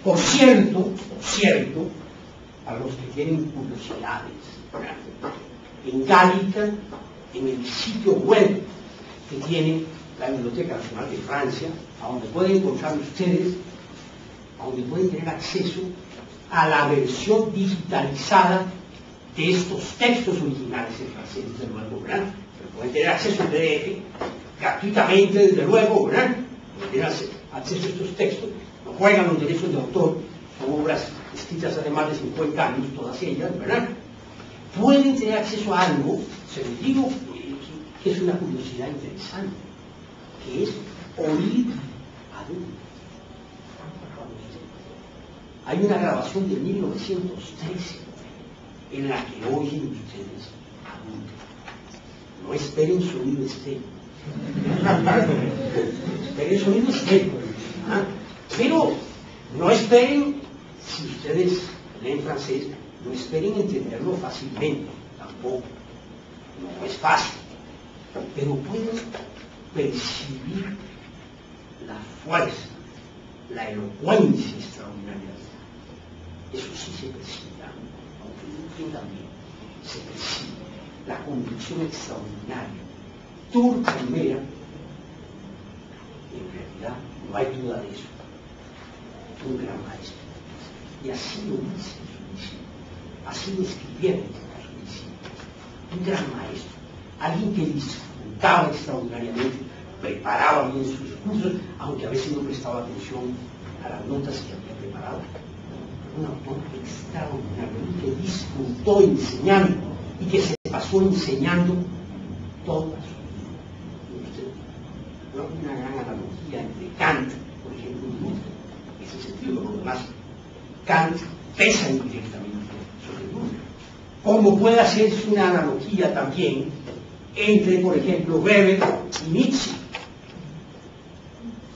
por cierto, a los que tienen curiosidades, en Gálica, en el sitio web que tiene la Biblioteca Nacional de Francia, a donde pueden encontrar ustedes, a donde pueden tener acceso a la versión digitalizada de estos textos originales en francés, desde luego, ¿verdad? Pero pueden tener acceso al PDF gratuitamente, desde luego, ¿verdad? Pueden tener acceso a estos textos, no juegan los derechos de autor, son obras escritas hace más de 50 años, todas ellas, ¿verdad? Pueden tener acceso a algo, se los digo, que es una curiosidad interesante, que es oír adulto. Hay una grabación de 1913 en la que oyen ustedes adulto. No esperen sonido estéreo. Esperen sonido estéreo. Pero no esperen, si ustedes leen francés, no esperen entenderlo fácilmente, tampoco. No es fácil. Pero pueden percibir la fuerza, la elocuencia extraordinaria. Eso sí se percibe, aunque no entiendan bien, se percibe la convicción extraordinaria. Durkheim, en realidad, no hay duda de eso, un gran maestro. Y así lo dice su discípulo, así lo escribieron a su discípulo. Un gran maestro, alguien que disfrutaba extraordinariamente, preparaba bien sus cursos, aunque a veces no prestaba atención a las notas que había preparado. Un autor extraordinario, que disfrutó enseñando y que se pasó enseñando toda su vida. ¿No? Una gran analogía entre Kant, por ejemplo, y Luther, en ese sentido, por lo demás, Kant pesa indirectamente sobre Luther. Como puede hacerse una analogía también entre, por ejemplo, Weber y Nietzsche.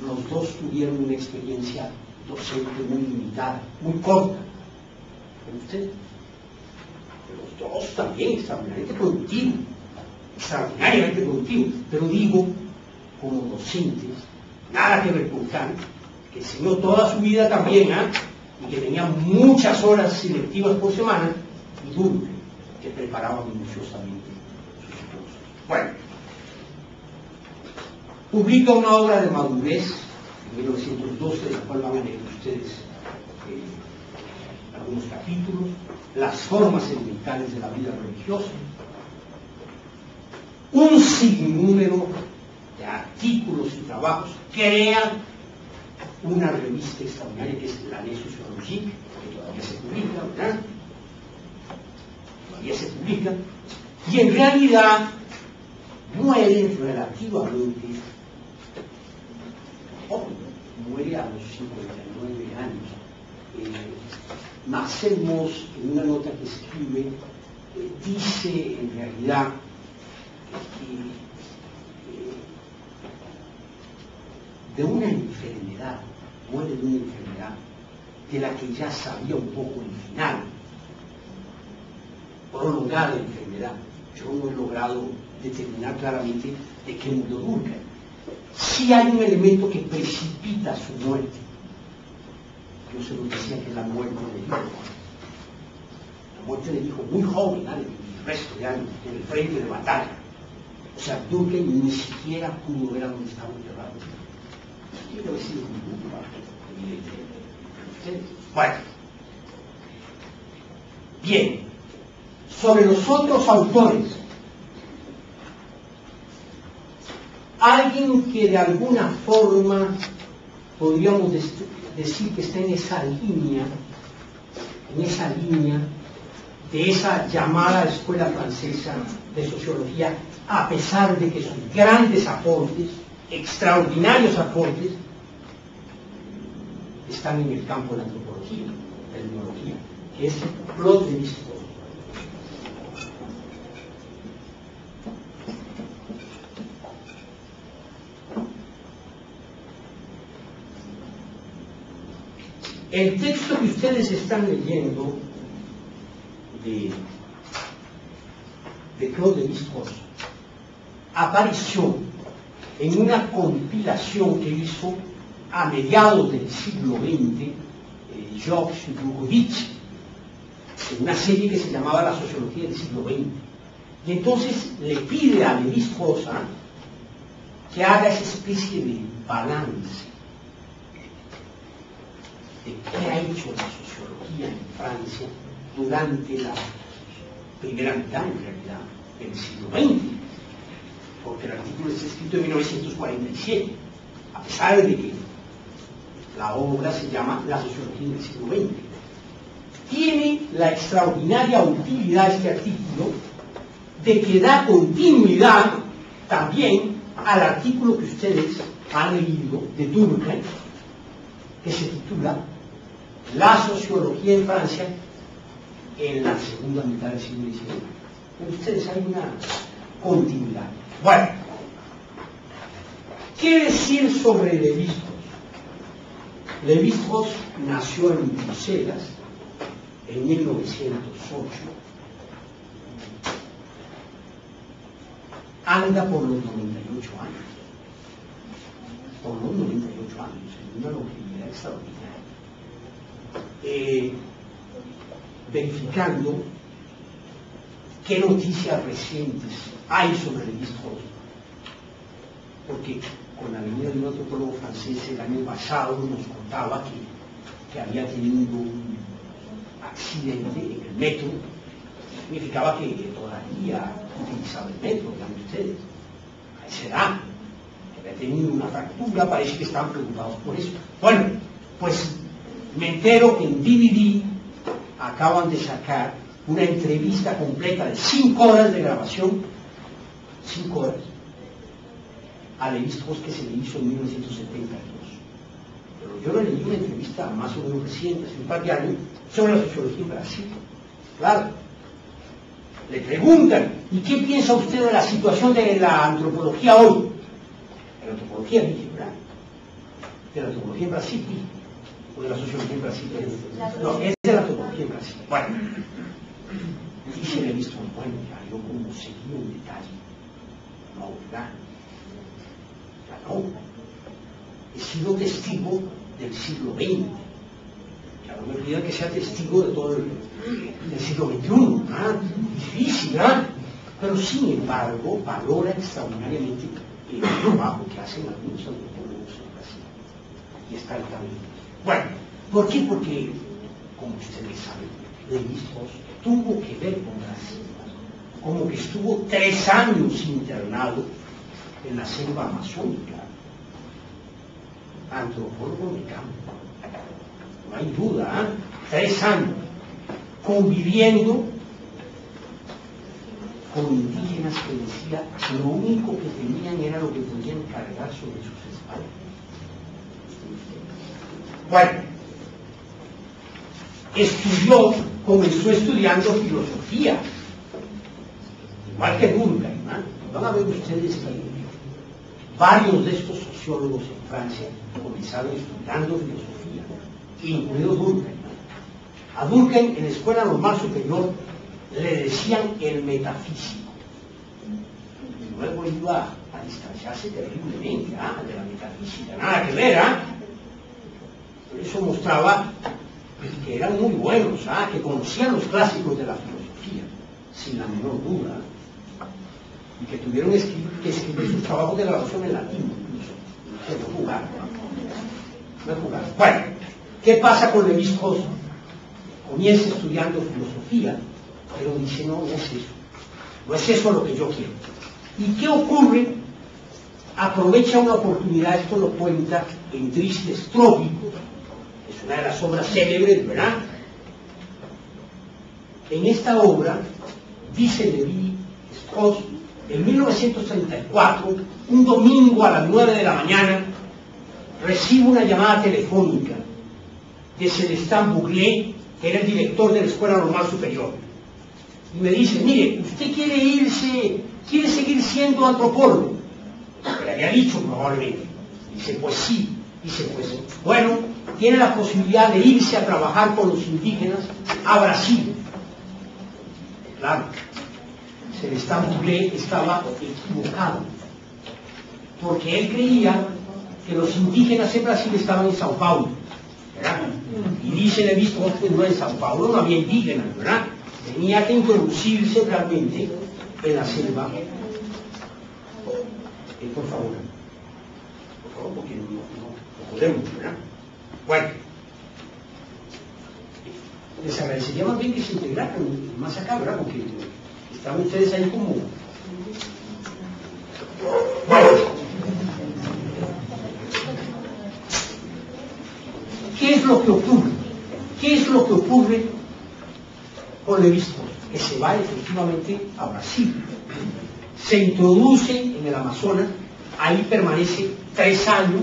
Los dos tuvieron una experiencia docente muy limitada, muy corta. ¿Usted? Los dos también extraordinariamente productivos, pero digo, como docentes, nada que ver con Kant, que enseñó toda su vida también, y que tenía muchas horas selectivas por semana, y Durkheim, que preparaba minuciosamente sus cursos. Bueno, publica una obra de madurez en 1912, de la cual van a leer ustedes algunos capítulos, las formas elementales de la vida religiosa, un sinnúmero de artículos y trabajos, crea una revista extraordinaria que es la Année Sociologique, que todavía se publica, ¿verdad? Todavía se publica, y en realidad muere relativamente joven, muere a los 59 años. Marcel Mauss, en una nota que escribe, dice en realidad que de una enfermedad, muere de una enfermedad de la que ya sabía un poco el final, prolongada enfermedad. Yo no he logrado determinar claramente de qué murió Durkheim, sí hay un elemento que precipita su muerte. Yo se lo decía que es la muerte del hijo. La muerte del hijo muy joven, ¿no? El resto de años, en el frente de batalla. O sea, Durkheim ni siquiera pudo ver a dónde estaba enterrado. Quiero decir, bueno. Bien. Sobre los otros autores. Alguien que de alguna forma podríamos decir que está en esa línea de esa llamada escuela francesa de sociología, a pesar de que sus grandes aportes, extraordinarios aportes, están en el campo de la antropología, de la etnología, que es Claude Lévi-Strauss. El texto que ustedes están leyendo de Claude Lévi-Strauss apareció en una compilación que hizo a mediados del siglo XX Georges Lugovici, en una serie que se llamaba La Sociología del siglo XX. Y entonces le pide a Lévi-Strauss que haga esa especie de balance de qué ha hecho la sociología en Francia durante la primera mitad, en realidad, del siglo XX, porque el artículo es escrito en 1947, a pesar de que la obra se llama La sociología del siglo XX. Tiene la extraordinaria utilidad este artículo de que da continuidad también al artículo que ustedes han leído de Durkheim, que se titula La sociología en Francia en la segunda mitad del siglo XIX. Con ustedes hay una continuidad. Bueno, ¿qué decir sobre Lévi-Strauss? Lévi-Strauss nació en Bruselas en 1908. Anda por los 98 años. Por los 98 años, en una longevidad extraordinaria. Verificando qué noticias recientes hay sobre Lévi-Strauss, porque con la venida de un antropólogo francés el año pasado nos contaba que había tenido un accidente en el metro. Significaba que todavía utilizaba el metro, vean ustedes, a esa edad, que había tenido una fractura, parece que estaban preocupados por eso. Bueno, pues me entero que en DVD acaban de sacar una entrevista completa de 5 horas de grabación, 5 horas, a Lévi-Strauss que se le hizo en 1972. Pero yo le leí una entrevista más o menos reciente, hace un par de años, sobre la sociología en Brasil. Claro. Le preguntan, ¿y qué piensa usted de la situación de la antropología hoy? De la antropología, ¿verdad? De la antropología en Brasil, o de la sociología en Brasil. No, es de la antropología en Brasil. Bueno, dice Lévi-Strauss, bueno, ya yo como seguí un detalle, no, ¿verdad? Ya no. He sido testigo del siglo XX. Ya no me pidan que sea testigo de todo el siglo XXI, ¿no? Difícil, ¿no? Pero sin embargo, valora extraordinariamente el trabajo que hacen algunos antropólogos en Brasil. Y está el camino. Bueno, ¿por qué? Porque, como ustedes saben, Lévi-Strauss tuvo que ver con Brasil, como que estuvo 3 años internado en la selva amazónica, antropólogo de campo, no hay duda, ¿eh? 3 años conviviendo con indígenas que decía que lo único que tenían era lo que podían cargar sobre sus espaldas. Bueno, comenzó estudiando filosofía, igual que Durkheim, ¿no? Van a ver ustedes que varios de estos sociólogos en Francia comenzaron estudiando filosofía, incluido Durkheim. A Durkheim en la Escuela Normal Superior le decían el metafísico. luego iba a distanciarse terriblemente de la metafísica, nada que ver, Por eso mostraba que eran muy buenos, que conocían los clásicos de la filosofía, sin la menor duda, y que tuvieron que escribir sus trabajos de graduación en latín, incluso, no jugar. Bueno, ¿qué pasa con Lévi-Strauss? Comienza estudiando filosofía, pero dice, no es eso lo que yo quiero. ¿Y qué ocurre? Aprovecha una oportunidad, esto lo cuenta en Tristes Trópicos, es una de las obras célebres, ¿verdad? En esta obra, dice Lévi-Strauss, en 1934, un domingo a las 9 de la mañana, recibo una llamada telefónica de Celestin Bouglet, que era el director de la Escuela Normal Superior, y me dice, mire, usted quiere seguir siendo antropólogo. Le había dicho probablemente. Dice, pues sí. Dice, pues bueno, tiene la posibilidad de irse a trabajar con los indígenas a Brasil. Claro, Celestin Bouglet estaba equivocado, porque él creía que los indígenas en Brasil estaban en Sao Paulo, ¿verdad? Y dice Lévi-Strauss que no, en Sao Paulo no había indígenas, ¿verdad? Tenía que introducirse realmente en la selva. Por favor, porque no podemos, ¿verdad? Bueno, les agradecería más bien que se integraran más acá, ¿verdad? Porque están ustedes ahí como... Bueno, ¿qué es lo que ocurre? ¿Qué es lo que ocurre con Lévi-Strauss? Que se va efectivamente a Brasil, se introduce en el Amazonas, ahí permanece 3 años.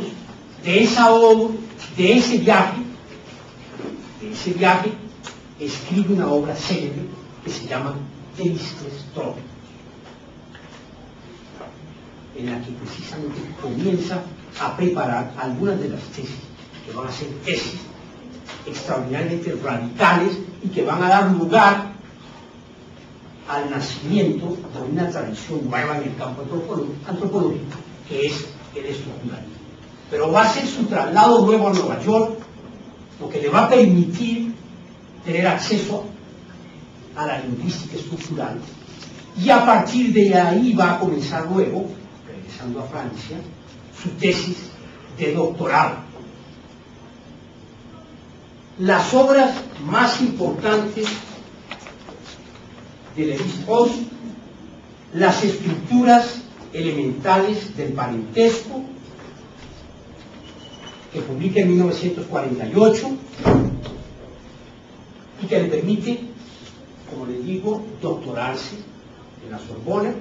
De esa obra, de ese viaje escribe una obra célebre que se llama Tristes Trópicos, en la que precisamente comienza a preparar algunas de las tesis, que van a ser tesis extraordinariamente radicales y que van a dar lugar al nacimiento de una tradición nueva en el campo antropológico, que es el estructuralismo. Pero va a ser su traslado luego a Nueva York lo que le va a permitir tener acceso a la lingüística estructural, y a partir de ahí va a comenzar luego, regresando a Francia, su tesis de doctorado. Las obras más importantes de Lévi-Strauss, las estructuras elementales del parentesco, que publica en 1948 y que le permite, como les digo, doctorarse en la Sorbona.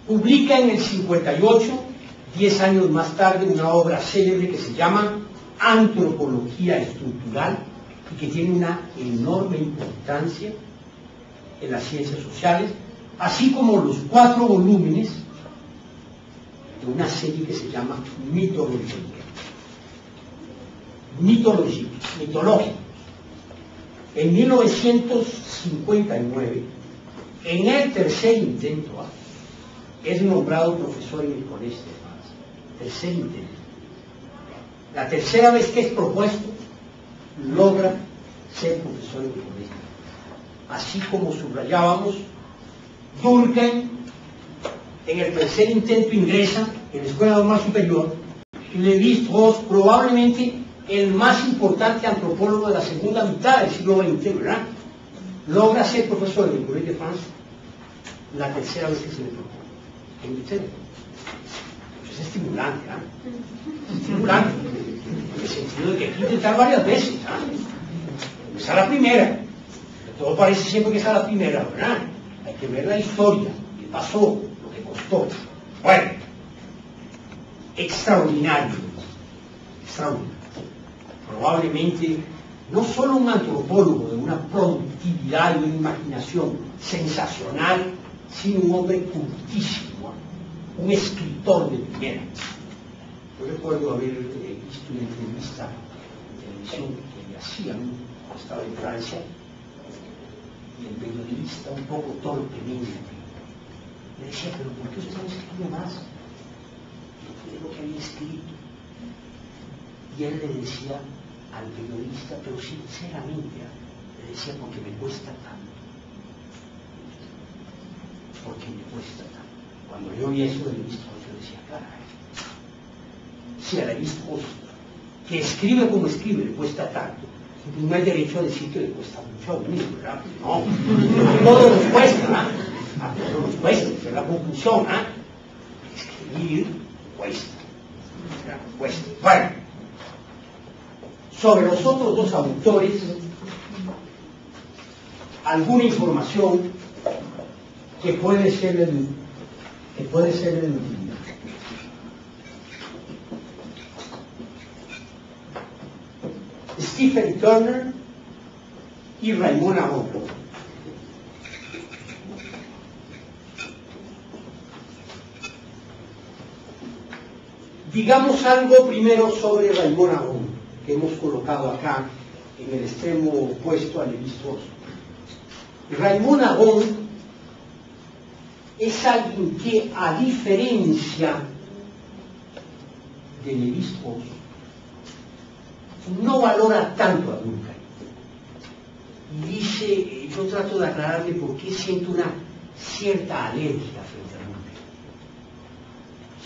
Publica en el 58, 10 años más tarde, una obra célebre que se llama Antropología Estructural, y que tiene una enorme importancia en las ciencias sociales, así como los 4 volúmenes de una serie que se llama mitológica. En 1959, en el tercer intento, es nombrado profesor en el Colegio de Francia. Tercer intento. La tercera vez que es propuesto, logra ser profesor en el colegio. Así como subrayábamos, Durkheim en el tercer intento ingresa en la Escuela Normal Superior, y Lévi-Strauss, probablemente el más importante antropólogo de la segunda mitad del siglo XX, ¿verdad?, logra ser profesor en el Colegio de Francia la tercera vez que se le propone. ¿Entienden? Es estimulante, estimulante, en el sentido de que hay que intentar varias veces. Esa es la primera. Todo parece siempre que esa es la primera, ¿verdad? Hay que ver la historia, qué pasó, lo que costó. Bueno, extraordinario, extraordinario. Probablemente no solo un antropólogo de una productividad y una imaginación sensacional, sino un hombre cultísimo, un escritor de primera. Yo recuerdo haber visto una entrevista en televisión que le hacían cuando estaba en Francia, y el periodista, un poco torpemente, Le decía, pero ¿por qué usted no escribe más? Es lo que había escrito. Y él le decía al periodista, pero sinceramente, le decía, porque me cuesta tanto. Porque me cuesta tanto. Cuando yo oí eso de Levi-Strauss, yo decía, caray, si a Levi-Strauss, que escribe como escribe, le cuesta tanto, no hay derecho a decir que le cuesta mucho a uno, ¿verdad? No, todo nos cuesta, ¿eh? A todos nos cuesta, esa es la conclusión, ¿eh? Escribir cuesta. Cuesta. Bueno, sobre los otros dos autores, alguna información que puede ser de utilidad. Stephen Turner y Raymond Aron. Digamos algo primero sobre Raymond Aron, que hemos colocado acá en el extremo opuesto a Levi-Strauss. Raymond Aron es alguien que, a diferencia de Levi-Strauss, no valora tanto a Durkheim. Y dice, yo trato de aclararle por qué siento una cierta alergia frente a Durkheim,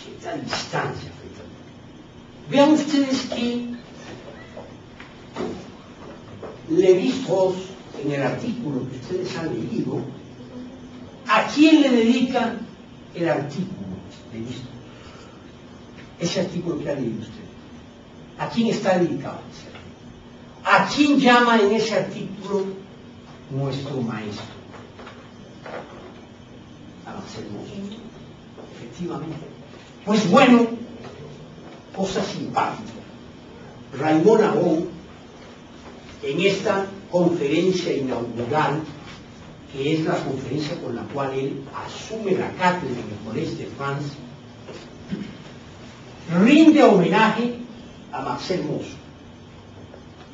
cierta distancia frente a Durkheim. Vean ustedes que Levi-Strauss, en el artículo que ustedes han leído, ¿a quién le dedica el artículo Levi-Strauss? Ese artículo que ha leído usted. ¿A quién está dedicado? ¿A quién llama en ese artículo nuestro maestro? A Marcel Mauss. Efectivamente. Pues bueno, cosa simpática. Raymond Aron, en esta conferencia inaugural, que es la conferencia con la cual él asume la cátedra en el Collège de France, rinde homenaje a Marcel Mauss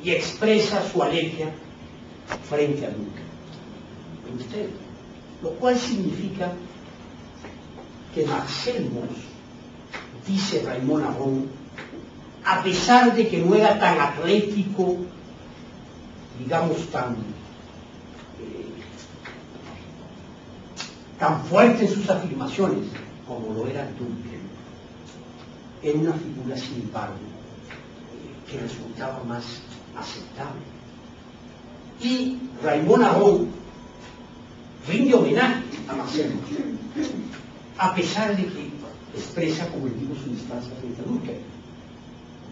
y expresa su alergia frente a Durkheim. Usted, lo cual significa que Marcel Mauss, dice Raymond Aron, a pesar de que no era tan atlético, digamos tan fuerte en sus afirmaciones como lo era Durkheim, era una figura, sin embargo, que resultaba más aceptable. Y Raymond Aron rinde homenaje a Marcel Mauss, a pesar de que expresa, como digo, su distancia frente a Durkheim,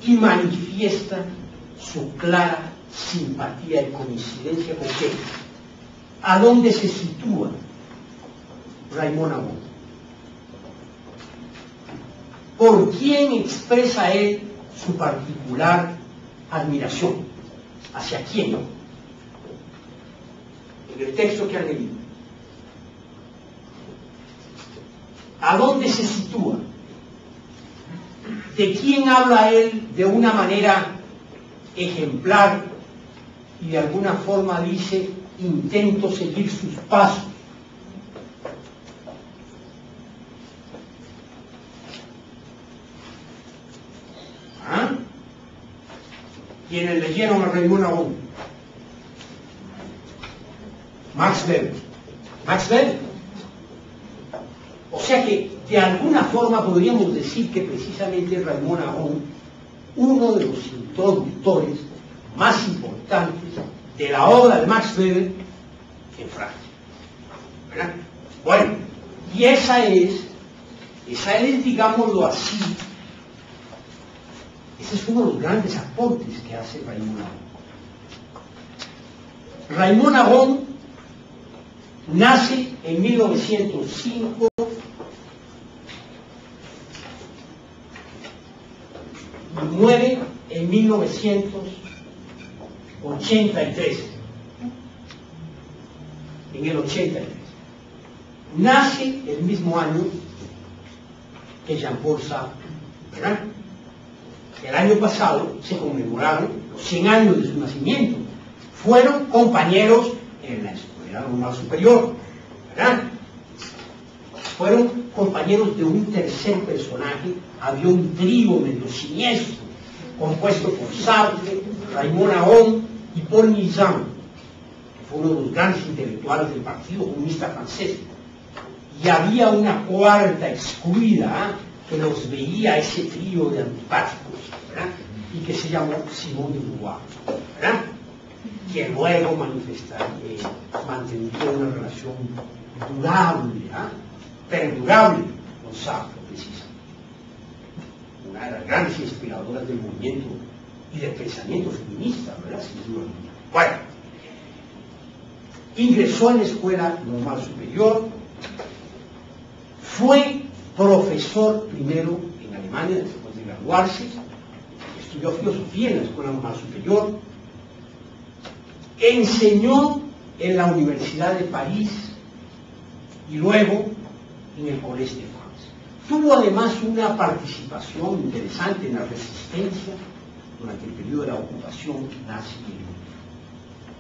y manifiesta su clara simpatía y coincidencia con él. ¿A dónde se sitúa Raymond Aron? ¿Por quién expresa él su particular admiración? ¿Hacia quién? En el texto que han leído. ¿A dónde se sitúa? ¿De quién habla él de una manera ejemplar y de alguna forma dice, intento seguir sus pasos? ¿Ah? ¿Quiénes leyeron a Raymond Aron? Max Weber. Max Weber. O sea que de alguna forma podríamos decir que precisamente Raymond Aron, uno de los introductores más importantes de la obra de Max Weber en Francia. ¿Verdad? Bueno, y esa es, digámoslo así, ese es uno de los grandes aportes que hace Raymond Aron. Raymond Aron nace en 1905 y muere en 1983. En el 83. Nace el mismo año que Jean-Paul Sartre, ¿verdad? El año pasado se conmemoraron los 100 años de su nacimiento. Fueron compañeros en la escuela normal superior, ¿verdad? Fueron compañeros de un tercer personaje, había un trío medio siniestro, compuesto por Sartre, Raymond Aron y Paul Nizam, que fue uno de los grandes intelectuales del Partido Comunista Francés. Y había una cuarta excluida, que los veía ese trío de antipáticos, ¿verdad? Y que se llamó Simone de Beauvoir, ¿verdad? Que luego mantendría una relación durable, perdurable con Sartre, precisamente. Una de las grandes inspiradoras del movimiento y del pensamiento feminista, ¿verdad? Sin duda. Bueno, ingresó en la Escuela Normal Superior, fue profesor primero en Alemania, después de graduarse, estudió filosofía en la Escuela Normal Superior, enseñó en la Universidad de París y luego en el Collège de France. Tuvo además una participación interesante en la resistencia durante el periodo de la ocupación nazi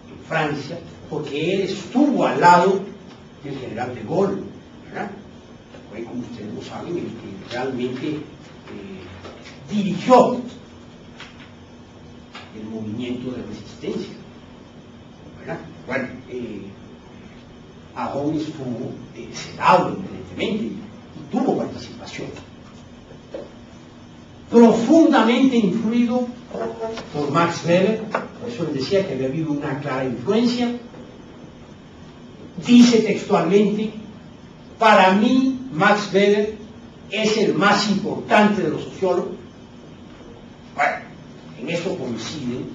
en Francia, porque él estuvo al lado del general de Gaulle, ¿verdad? Fue, como ustedes lo saben, el que realmente dirigió el movimiento de resistencia, ¿verdad? Bueno, Aron estuvo sedado, evidentemente, y tuvo participación. Profundamente influido por Max Weber, por eso les decía que había habido una clara influencia. Dice textualmente: para mí Max Weber es el más importante de los sociólogos. Bueno, en eso coinciden,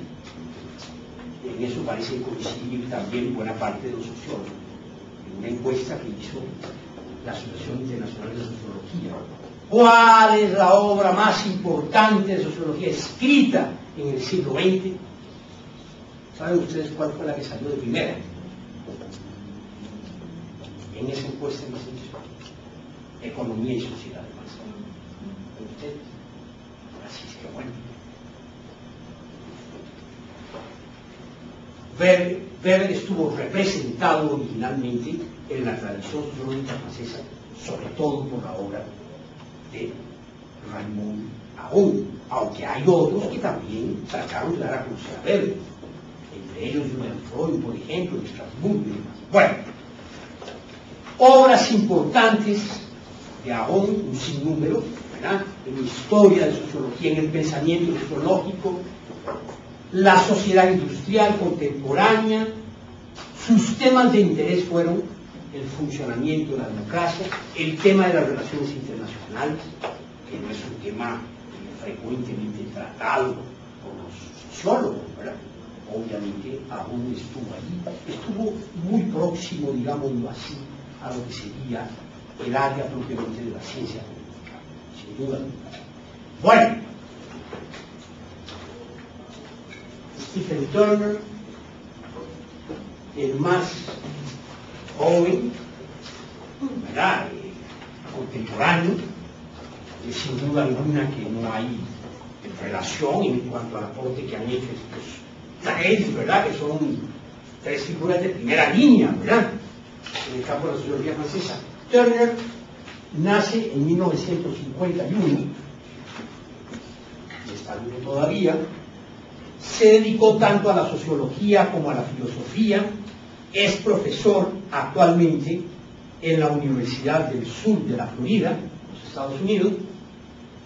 en eso parece coincidir también buena parte de los sociólogos. En una encuesta que hizo la Asociación Internacional de Sociología, ¿cuál es la obra más importante de sociología escrita en el siglo XX? ¿Saben ustedes cuál fue la que salió de primera? En esa encuesta más hecho, Economía y Sociedad, además. ¿Ustedes? Así es que bueno. Weber estuvo representado originalmente en la tradición sociológica francesa, sobre todo por la obra de Raymond Aron, aunque hay otros que también trataron de dar a conocer a Weber, entre ellos Julian Freud, por ejemplo, de Strasbourg y demás. Bueno, obras importantes de Aron, un sinnúmero, ¿verdad? En la historia de sociología, en el pensamiento sociológico, la sociedad industrial contemporánea. Sus temas de interés fueron el funcionamiento de la democracia, el tema de las relaciones internacionales, que no es un tema frecuentemente tratado por los sociólogos, ¿verdad? Obviamente Aron estuvo allí, estuvo muy próximo, digámoslo así, a lo que sería el área propiamente de la ciencia política, sin duda. Bueno, Stephen Turner, el más joven, ¿verdad? Contemporáneo, sin duda alguna que no hay relación en cuanto al aporte que han hecho estos tres, ¿verdad? Que son tres figuras de primera línea, ¿verdad? En el campo de la sociología francesa. Turner nace en 1951, está vivo todavía. Se dedicó tanto a la sociología como a la filosofía. Es profesor actualmente en la Universidad del Sur de la Florida, en los Estados Unidos.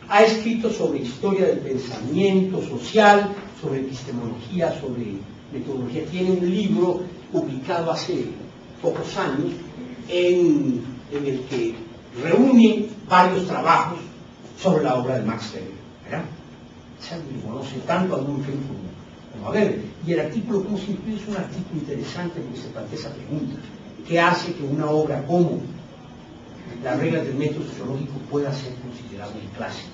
Ha escrito sobre historia del pensamiento social, sobre epistemología, sobre metodología. Tiene un libro publicado hace pocos años en el que reúne varios trabajos sobre la obra de Max Weber, ¿verdad? Se conoce tanto a Durkheim como a Weber. Y el artículo que hemos incluido es un artículo interesante porque se plantea esa pregunta: ¿qué hace que una obra como Las reglas del método sociológico pueda ser considerado un clásico?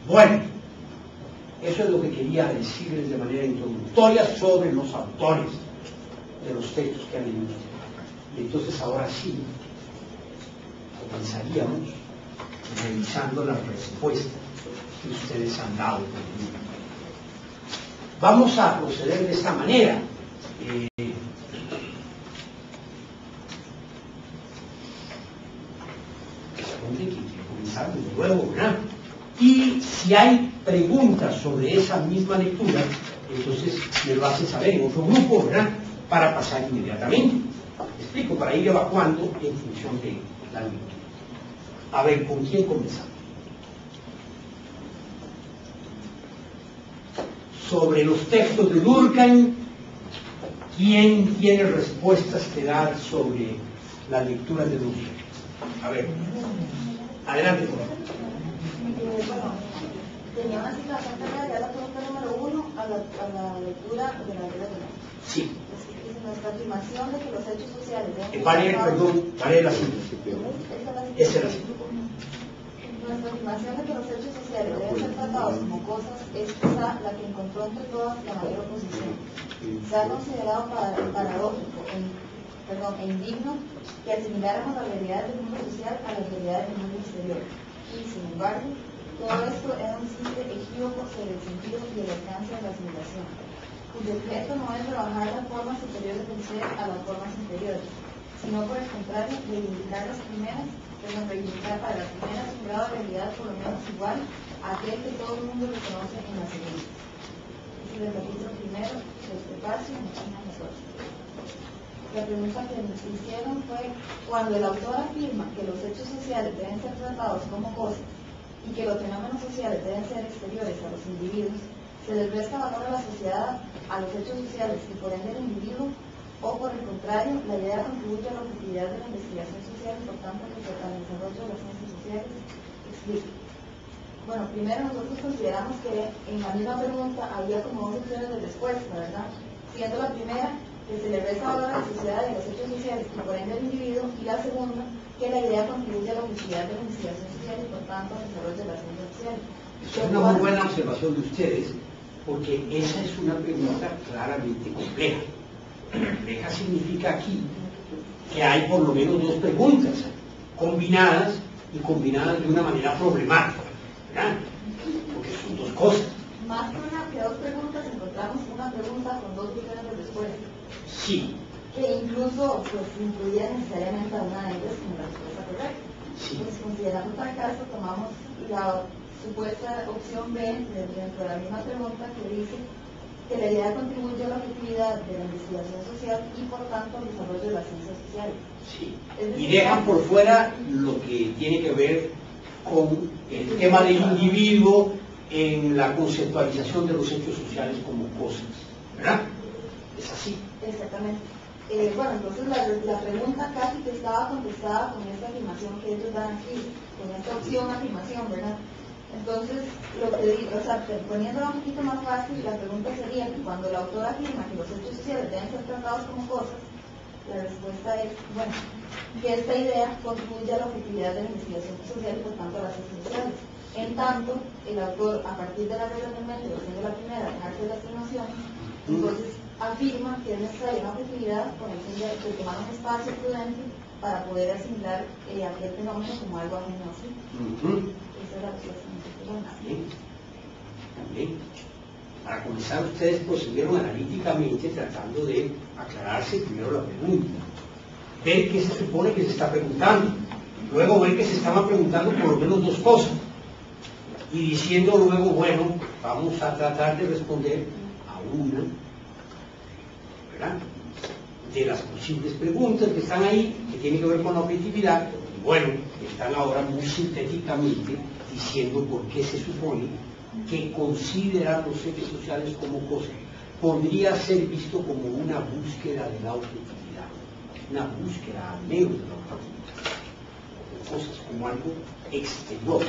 Bueno, eso es lo que quería decirles de manera introductoria sobre los autores de los textos que han leído. Y entonces ahora sí comenzaríamos revisando las respuestas que ustedes han dado. Vamos a proceder de esta manera. responde que quiere comenzar de nuevo, ¿verdad? Y si hay preguntas sobre esa misma lectura, entonces me lo hace saber en otro grupo, ¿verdad? Para pasar inmediatamente. ¿Me explico? Para ir evacuando en función de la lectura. A ver, ¿con quién comenzamos? Sobre los textos de Durkheim, ¿quién tiene respuestas que dar sobre las lecturas de Durkheim? A ver, adelante, por favor. Bueno, tenía una situación que ya la pregunta número 1 a la lectura de la regla de la. Sí. Es nuestra afirmación de que los hechos sociales deben Vale la cita. Esa es la cita. Nuestra afirmación de que los hechos sociales deben ser tratados como cosas es quizá la que encontró entre todas la mayor oposición. Se ha considerado paradójico e indigno que asimiláramos las realidades del mundo social a las realidades del mundo exterior. Y, sin embargo, todo esto era un simple equívoco sobre el sentido y el alcance de la asimilación, cuyo objeto no es rebajar la forma superior de pensar a las formas inferiores, sino por el contrario, reivindicar para las primeras un grado de realidad por lo menos igual a aquel que todo el mundo reconoce en las segundas. Este es el capítulo primero del prefacio en página 14. La pregunta que nos hicieron fue, cuando el autor afirma que los hechos sociales deben ser tratados como cosas y que los fenómenos sociales deben ser exteriores a los individuos, ¿se les resta valor a la sociedad, a los hechos sociales y por ende al individuo? O por el contrario, la idea contribuye a la objetividad de la investigación social y por tanto al desarrollo de las ciencias sociales. Explico. Bueno, primero nosotros consideramos que en la misma pregunta había como dos opciones de respuesta, ¿verdad? Siendo la primera, que se le resta valor a la sociedad y a los hechos sociales y por ende al individuo, y la segunda, que la idea contribuye a la objetividad de la investigación social y por tanto al desarrollo de las ciencias sociales. Es una muy buena observación de ustedes, porque esa es una pregunta claramente compleja. Compleja significa aquí que hay por lo menos dos preguntas combinadas y combinadas de una manera problemática, ¿verdad? Porque son dos cosas. Más que dos preguntas, encontramos una pregunta con dos opciones de respuesta. Sí. Que incluso pues incluía necesariamente a una de ellas como la respuesta correcta. Sí. Pues considerando tal caso, tomamos la supuesta opción B dentro de la misma pregunta que dice que la idea contribuye a la objetividad de la investigación social y por tanto al desarrollo de las ciencias sociales. Sí. Y dejan por fuera lo que tiene que ver con el tema del individuo en la conceptualización de los hechos sociales como cosas, ¿verdad? Es así. Exactamente. Bueno, entonces la pregunta casi que estaba contestada con esta afirmación que ellos dan aquí, con esta opción afirmación, ¿verdad? Entonces, lo que digo, o sea, poniéndolo un poquito más fácil, la pregunta sería que cuando el autor afirma que los hechos sociales deben ser tratados como cosas, la respuesta es, bueno, que esta idea contribuye a la objetividad de la investigación social y por tanto a las ciencias sociales. En tanto, el autor, a partir de la regla del método, siendo la primera, dejarse de las afirmaciones, entonces afirma que es necesaria una objetividad con el fin de tomar un espacio prudente para poder asimilar aquel fenómeno como algo ajeno a sí. Esa es la respuesta. También. Para comenzar, ustedes prosiguieron analíticamente tratando de aclararse primero la pregunta, ver qué se supone que se está preguntando, luego ver que se estaban preguntando por lo menos dos cosas, y diciendo luego, bueno, vamos a tratar de responder a una, ¿verdad?, de las posibles preguntas que están ahí, que tienen que ver con la objetividad, y bueno, están ahora muy sintéticamente diciendo por qué se supone que considerar los hechos sociales como cosas podría ser visto como una búsqueda de la objetividad, una búsqueda al menos de la objetividad, como cosas, como algo exterior,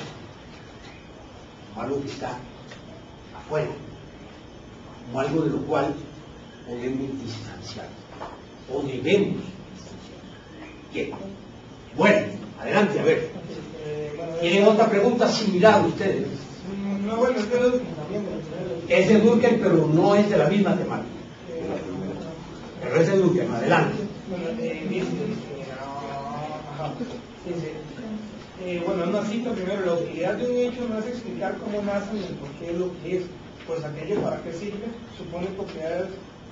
como algo que está afuera, como algo de lo cual podemos distanciar o debemos distanciar. Bien, bueno, adelante, a ver. ¿Tienen otra pregunta similar ustedes? No, bueno, es de Durkheim también. Es de Durkheim, pero no es de la misma temática. Pero es de Durkheim, adelante. Bueno, una cita primero. La utilidad de un hecho no es explicar cómo nace ni por qué es lo que es, pues aquello para qué sirve supone propiedades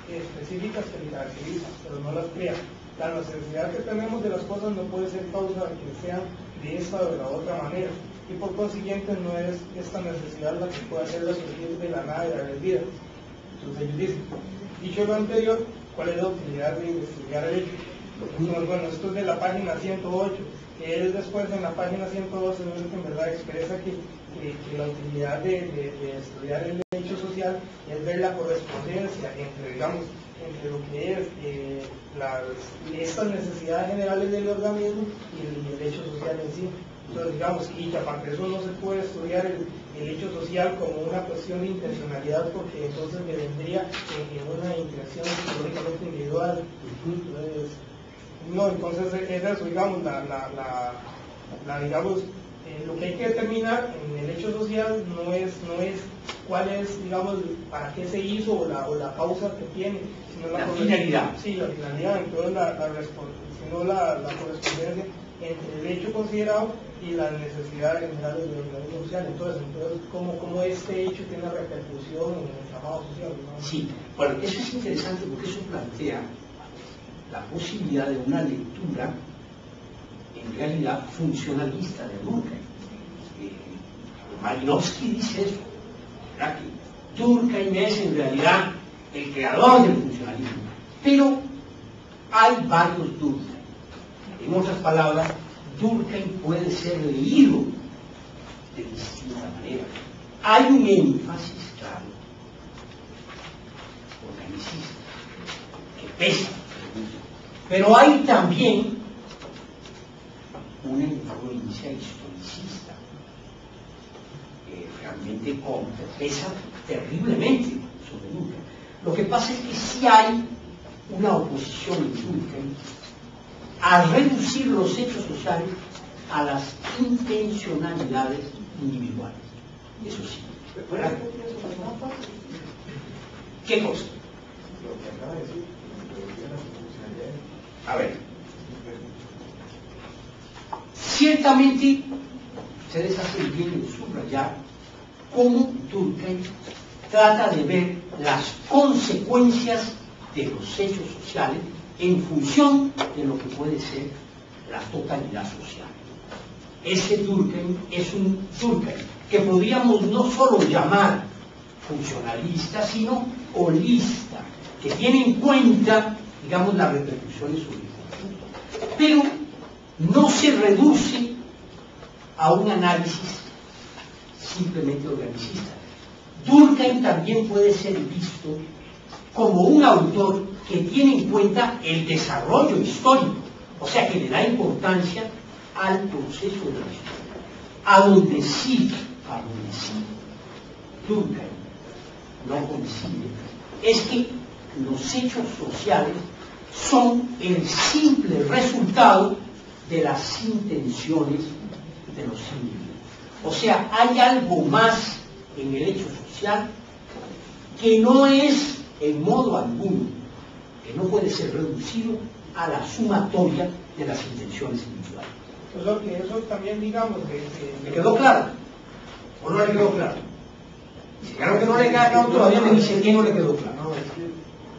específicas que le caracterizan, pero no las crea. La necesidad que tenemos de las cosas no puede ser causa de que sean de esta o de la otra manera, y por consiguiente no es esta necesidad la que puede hacerla surgir de la nada y darle vida. Entonces ellos dicen, dicho lo anterior, ¿cuál es la utilidad de investigar el hecho? Bueno, esto es de la página 108, que él después en la página 112 es que en verdad expresa que la utilidad de estudiar el hecho social es ver la correspondencia entre, digamos, entre lo que es estas necesidades generales del organismo y el hecho social en sí. Entonces, digamos, y que aparte de eso no se puede estudiar el hecho social como una cuestión de intencionalidad, porque entonces me vendría en una interacción psicológicamente individual. Entonces, no, entonces es eso, digamos, digamos, lo que hay que determinar en el hecho social no es cuál es, digamos, para qué se hizo o la causa que tiene, sino la finalidad. Sí, la finalidad, entonces sino la correspondencia entre el hecho considerado y las necesidades generales del organismo social. Entonces ¿cómo este hecho tiene repercusión en el trabajo social, ¿no? Sí, bueno, eso es interesante porque eso plantea la posibilidad de una lectura en realidad funcionalista de Durkheim. Malinowski dice eso, ¿verdad? Que Durkheim es en realidad el creador del funcionalismo, pero hay varios Durkheim. En otras palabras, Durkheim puede ser leído de distinta manera. Hay un énfasis, claro, organicista, que pesa, pero hay también una influencia historicista que realmente pesa terriblemente sobre Durkheim. Lo que pasa es que sí hay una oposición en Durkheim a reducir los hechos sociales a las intencionalidades individuales. Eso sí. ¿Verdad? ¿Qué cosa? A ver. Ciertamente, ustedes hacen bien en subrayar cómo Durkheim trata de ver las consecuencias de los hechos sociales en función de lo que puede ser la totalidad social. Este Durkheim es un Durkheim que podríamos no solo llamar funcionalista, sino holista, que tiene en cuenta, digamos, las repercusiones sobre el conjunto, pero no se reduce a un análisis simplemente organicista. Durkheim también puede ser visto como un autor que tiene en cuenta el desarrollo histórico, o sea, que le da importancia al proceso de la historia, a donde sí Durkheim no coincide, es que los hechos sociales son el simple resultado de las intenciones de los individuos. O sea, hay algo más en el hecho social que no es en modo alguno, que no puede ser reducido a la sumatoria de las intenciones individuales. Eso también, digamos, ¿Me quedó claro? ¿O no le quedó claro? Si claro que no le quedó claro, todavía me dice que no le quedó claro. No, es que,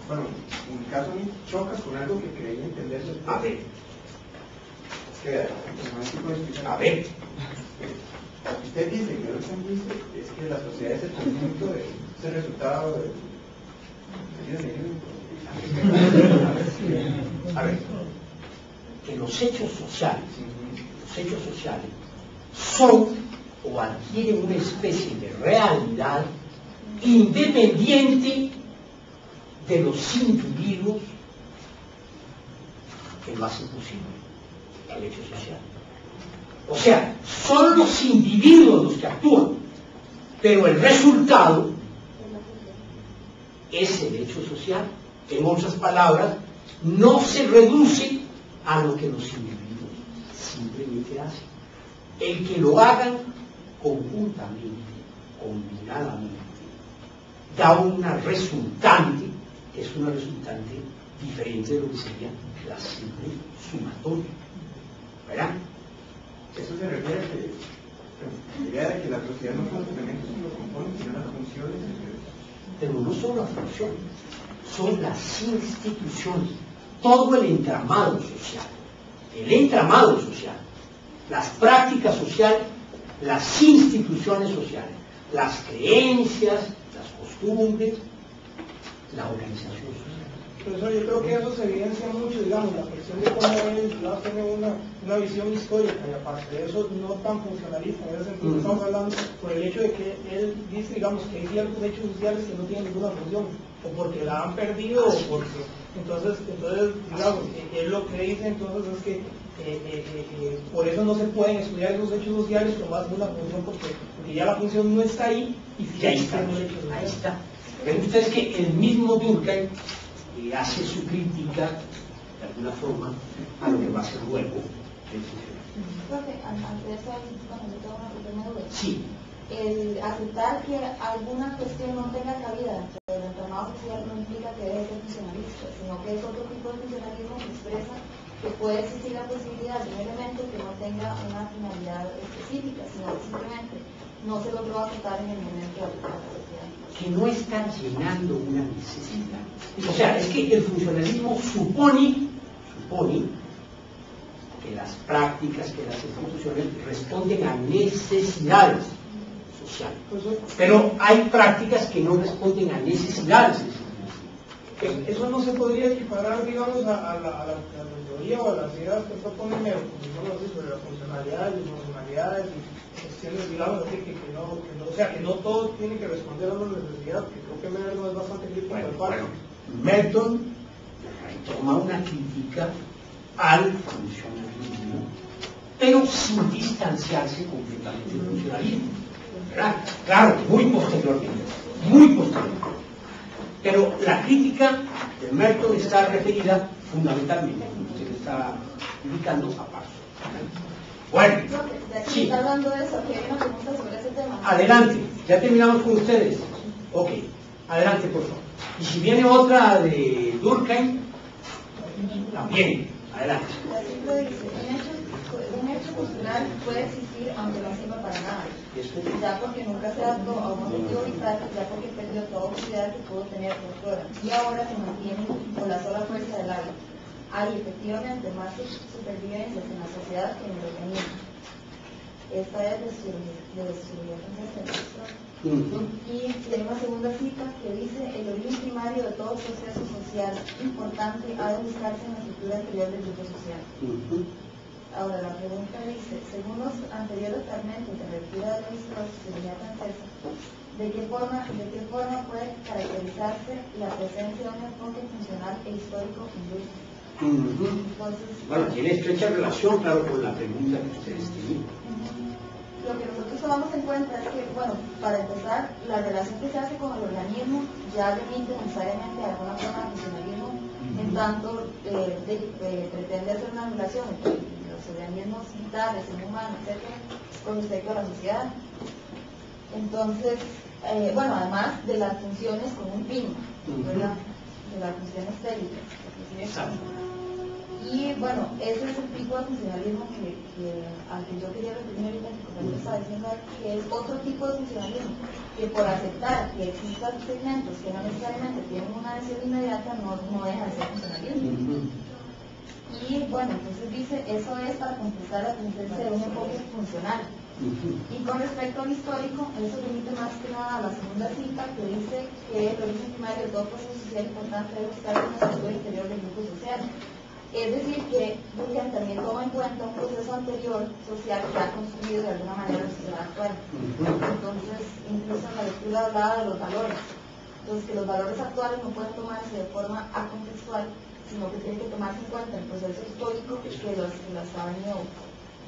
bueno, en mi caso a mí chocas con algo que creí entender. A ver. Es que, a ver. Lo que usted dice, que Durkheim dice, es que la sociedad es el conjunto de ese resultado de... A ver, que los hechos sociales son o adquieren una especie de realidad independiente de los individuos que lo hacen posible, el hecho social. O sea, son los individuos los que actúan, pero el resultado es el hecho social. En otras palabras, no se reduce a lo que los individuos simplemente hacen. El que lo hagan conjuntamente, combinadamente, da una resultante, que es una resultante diferente de lo que sería la simple sumatoria. ¿Verdad? Eso se refiere a que la idea de que la sociedad no son los elementos que lo componen, sino las funciones. Pero no son las funciones, son las instituciones, todo el entramado social. El entramado social las prácticas sociales, las instituciones sociales, las creencias, las costumbres, la organización social. Profesor, yo creo que eso se evidencia mucho, digamos, la cuestión de cómo él tiene una visión histórica, y aparte de eso, no tan funcionalista. En ese sentido, estamos hablando por el hecho de que él dice, digamos, que hay ciertos hechos sociales que no tienen ninguna función, o porque la han perdido, o porque... Entonces digamos, él lo que dice entonces es que por eso no se pueden estudiar esos hechos sociales con más de una función, porque ya la función no está ahí, y si ahí está, ahí está. Ven ustedes que el mismo Durkheim hace su crítica, de alguna forma, a lo que va a ser luego el funcionalismo. Profe, antes de eso, cuando yo tengo una pequeña duda. Sí. El aceptar que alguna cuestión no tenga cabida dentro del entramado social no implica que debe ser funcionalista, sino que es otro tipo de funcionalismo que expresa que puede existir la posibilidad de un elemento que no tenga una finalidad específica, sino que simplemente no se logró aceptar en el momento de la sociedad. Que no están llenando una necesidad. O sea, es que el funcionalismo supone que las prácticas, que las instituciones responden a necesidades sociales. Pero hay prácticas que no responden a necesidades sociales. Eso no se podría equiparar, digamos, a la teoría o a las ideas que propone Mero, sobre la funcionalidad y funcionalidades y cuestiones, digamos, así, que no, o sea, que no todo tiene que responder a una necesidad, que creo que Mero es bastante crítico del parte. Merton toma una crítica al funcionalismo, pero sin distanciarse completamente del funcionalismo. ¿Verdad? Claro, muy posteriormente. Pero la crítica de Merton está referida fundamentalmente, como usted está indicando, a Paso. Bueno, sí. Está hablando de eso, que hay una pregunta sobre ese tema. Adelante, ya terminamos con ustedes. Ok, adelante por favor. Y si viene otra de Durkheim, también, adelante. Un hecho cultural puede existir aunque no sirva para nada, ya porque nunca se adaptó a un objetivo vital, ya porque perdió toda utilidad que pudo tener por fuera, y ahora se mantiene con la sola fuerza del hábito. Hay efectivamente más supervivencias en la sociedad que en el organismo. Esta es de su Y hay una segunda cita que dice: el origen primario de todo proceso social importante ha de buscarse en la estructura anterior del grupo social. Ahora la pregunta dice: según los anteriores fragmentos de la lectura de Levi-Strauss, filosofía francesa, ¿de qué forma puede caracterizarse la presencia de un enfoque funcional e histórico en Durkheim? Entonces, bueno, tiene estrecha relación, claro, con la pregunta que ustedes tenían. Lo que nosotros tomamos en cuenta es que, bueno, para empezar, la relación que se hace con el organismo ya remite necesariamente a alguna forma de funcionalismo, en tanto pretende hacer una relación entre los organismos vitales, el humano, etcétera, con respecto a la sociedad. Entonces, bueno, además de las funciones con un fin, ¿verdad? De las funciones técnicas. Y bueno, ese es el tipo de funcionalismo al que yo quería referirme ahorita, que como estaba diciendo, que es otro tipo de funcionalismo, que por aceptar que existan segmentos que no necesariamente tienen una adhesión inmediata, no deja de ser funcionalismo. Y bueno, entonces dice, eso es para completar la existencia de un enfoque funcional. Y con respecto al histórico, eso remite más que nada a la segunda cita, que dice que el origen primario de todo proceso social importante debe buscar en la estructura interior del grupo social. Es decir, que Durkheim también toma en cuenta un proceso anterior social que ha construido de alguna manera la sociedad actual. Entonces, incluso en la lectura hablaba de los valores. Entonces, que los valores actuales no pueden tomarse de forma acontextual, sino que tienen que tomarse en cuenta el proceso histórico que las ha venido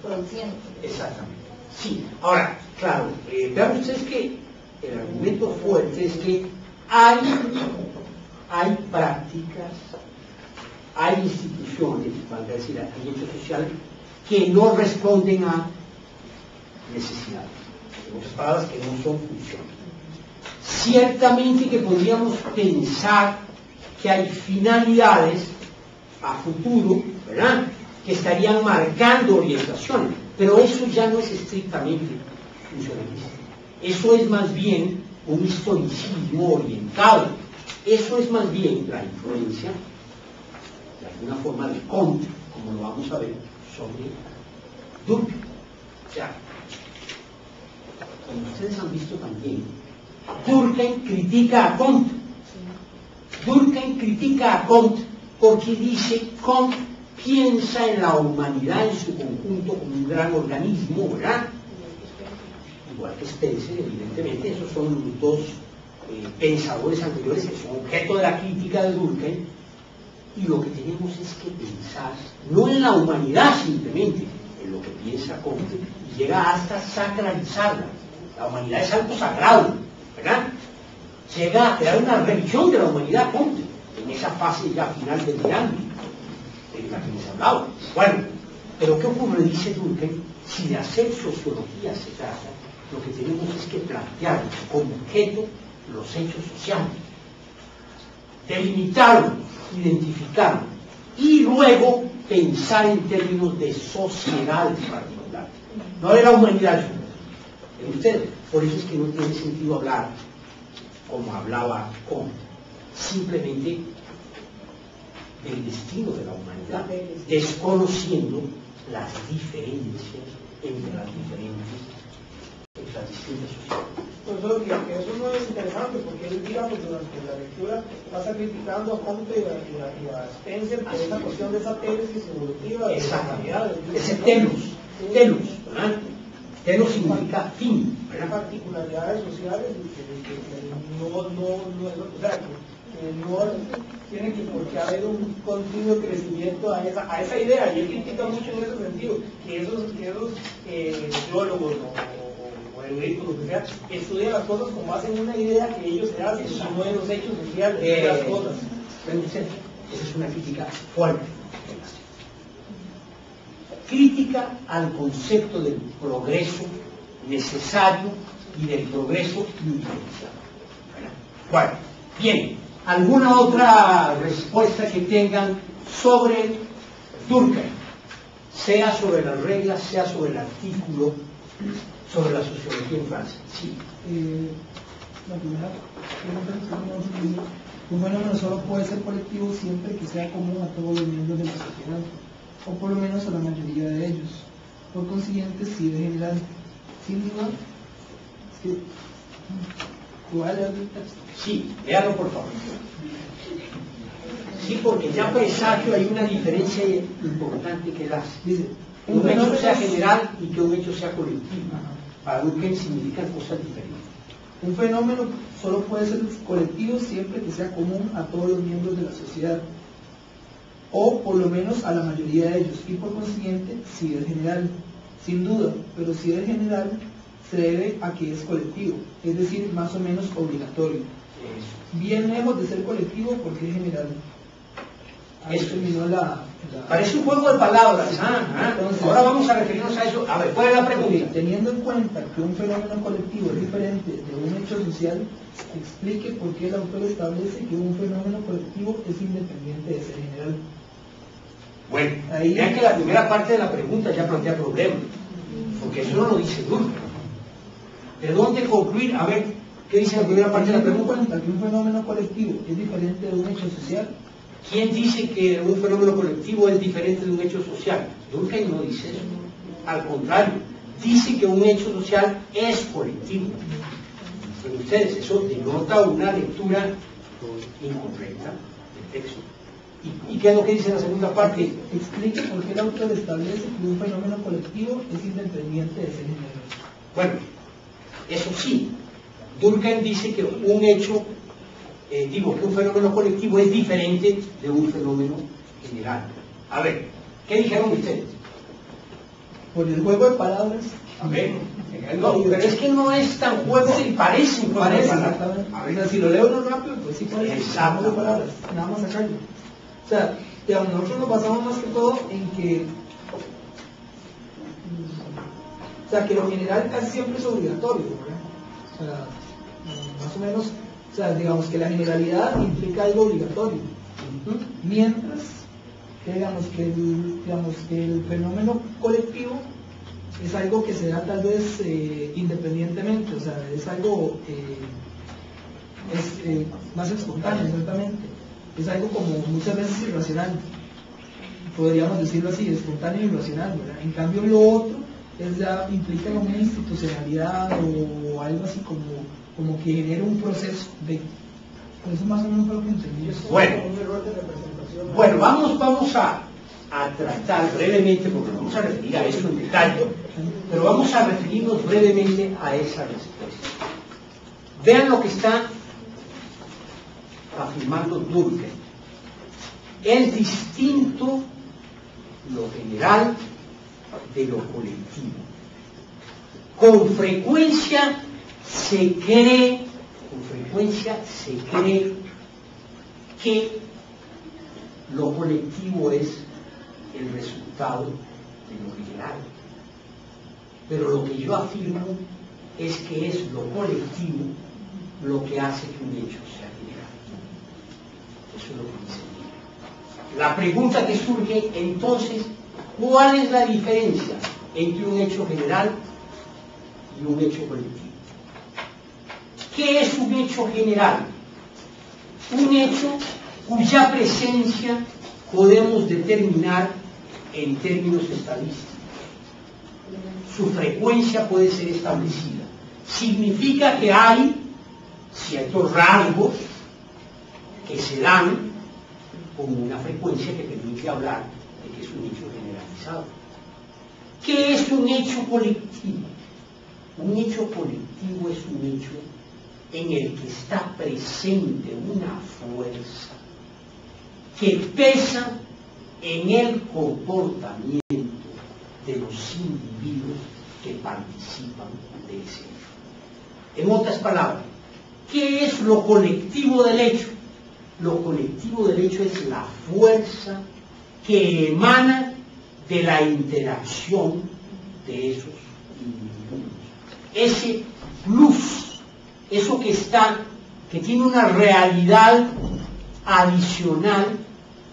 produciendo. Exactamente. Sí, ahora, claro, vean ustedes que el argumento fuerte es que hay prácticas, hay instituciones, valga decir, hay hechos sociales que no responden a necesidades, en otras palabras, que no son funciones. Ciertamente que podríamos pensar que hay finalidades a futuro, ¿verdad?, que estarían marcando orientaciones, pero eso ya no es estrictamente funcionalista. Eso es más bien un historicismo orientado. Eso es más bien la influencia, de alguna forma, de Comte, como lo vamos a ver, sobre Durkheim. sea, como ustedes han visto también, Durkheim critica a Comte. Durkheim critica a Comte porque dice Comte piensa en la humanidad en su conjunto como un gran organismo, ¿verdad? Igual que Spencer, evidentemente, esos son dos pensadores anteriores que son objeto de la crítica de Durkheim, y lo que tenemos es que pensar no en la humanidad simplemente, en lo que piensa Comte, y llega hasta sacralizarla. La humanidad es algo sagrado, ¿verdad? Llega a crear una religión de la humanidad Comte, en esa fase ya final del diálogo de la que hemos hablado. Bueno, pero ¿qué ocurre? Dice Durkheim, si de hacer sociología se trata, lo que tenemos es que plantear como objeto los hechos sociales, delimitarlos, identificarlos, y luego pensar en términos de sociedades particulares, no de la humanidad. ¿En ustedes? Por eso es que no tiene sentido hablar como hablaba Comte, simplemente del destino de la humanidad, desconociendo las diferencias entre las distintas sociedades. Pues solo que eso no es interesante, porque él, digamos, durante la lectura pasa criticando a Comte y a Spencer por esa cuestión de esa tesis evolutiva de la humanidad. Ese telos, ¿verdad? Telos significa fin, ¿verdad? Particularidades sociales que o sea, que no tiene que porque haber un continuo crecimiento a esa idea, y él critica mucho en ese sentido, que esos teólogos o eruditos, lo que sea, estudian las cosas como hacen una idea que ellos se hacen, y no en los hechos sociales de las cosas. Esa es una crítica fuerte. Crítica al concepto del progreso necesario y del progreso individual. Bueno, bien, ¿alguna otra respuesta que tengan sobre Durkheim? Sea sobre las reglas, sea sobre el artículo, sobre la sociología en Francia. Sí. La primera pregunta, un fenómeno solo puede ser colectivo siempre que sea común a todos los miembros de la sociedad, o por lo menos a la mayoría de ellos. Por consiguiente, sí es general. Sin duda, ¿cuál es el texto? Sí, léalo por favor. Sí, porque ya presagio hay una diferencia importante que das. Dice, Que un hecho sea general y que un hecho sea colectivo. Para Durkheim significan cosas diferentes. un fenómeno solo puede ser colectivo siempre que sea común a todos los miembros de la sociedad, o por lo menos a la mayoría de ellos, y por consiguiente, si es general, sin duda, pero si es general, se debe a que es colectivo, es decir, más o menos obligatorio. Bien lejos de ser colectivo porque es general. Ahí terminó la... Parece un juego de palabras. Entonces, ahora vamos a referirnos a eso. A ver, ¿cuál es la pregunta? Teniendo en cuenta que un fenómeno colectivo es diferente de un hecho social, explique por qué el autor establece que un fenómeno colectivo es independiente de ser general. Bueno, vean que la primera parte de la pregunta ya plantea problemas, porque eso no lo dice Durkheim. ¿De dónde concluir? A ver, ¿qué dice la primera parte de la Teniendo en pregunta? cuenta que un fenómeno colectivo es diferente de un hecho social, ¿Quién dice que un fenómeno colectivo es diferente de un hecho social? Durkheim no dice eso. Al contrario, dice que un hecho social es colectivo. Pero ustedes, eso denota una lectura incompleta del texto. ¿Y qué es lo que dice la segunda parte? explique por qué el autor establece que un fenómeno colectivo es independiente de ser general. Bueno, eso sí, Durkheim dice que un hecho, que un fenómeno colectivo es diferente de un fenómeno general. A ver, ¿qué dijeron ustedes? Por el juego de palabras. A ver, no, pero es que no es tan juego, sí, parece un juego de palabras. Exactamente. A O ver, sea, si lo leo no rápido, pues sí parece Exacto. un juego de palabras. Nada más sacarlo. O sea, digamos, nosotros nos basamos más que todo en que que lo general casi siempre es obligatorio, ¿verdad? O sea, más o menos, o sea, digamos que la generalidad implica algo obligatorio. Mientras que digamos que el fenómeno colectivo es algo que se da tal vez independientemente, o sea, es algo más espontáneo, exactamente. Es algo como muchas veces irracional, podríamos decirlo así, espontáneo y irracional, ¿verdad? En cambio lo otro ya implica una institucionalidad o algo así como que genera un proceso de... Por eso más o menos fue lo que entendí. Bueno, vamos a tratar brevemente, porque vamos a referir a eso en detalle, pero vamos a referirnos brevemente a esa respuesta. Vean lo que está afirmando Durkheim. Es distinto lo general de lo colectivo. Con frecuencia se cree que lo colectivo es el resultado de lo general. Pero lo que yo afirmo es que es lo colectivo lo que hace que un hecho sea general. Eso es lo que dice. La pregunta que surge entonces, ¿cuál es la diferencia entre un hecho general y un hecho colectivo? ¿Qué es un hecho general? Un hecho cuya presencia podemos determinar en términos estadísticos. Su frecuencia puede ser establecida. Significa que hay ciertos rasgos que se dan con una frecuencia que permite hablar de que es un hecho generalizado. ¿Qué es un hecho colectivo? Un hecho colectivo es un hecho en el que está presente una fuerza que pesa en el comportamiento de los individuos que participan de ese hecho. En otras palabras, ¿qué es lo colectivo del hecho? Lo colectivo del hecho es la fuerza que emana de la interacción de esos individuos. Ese plus, eso que tiene una realidad adicional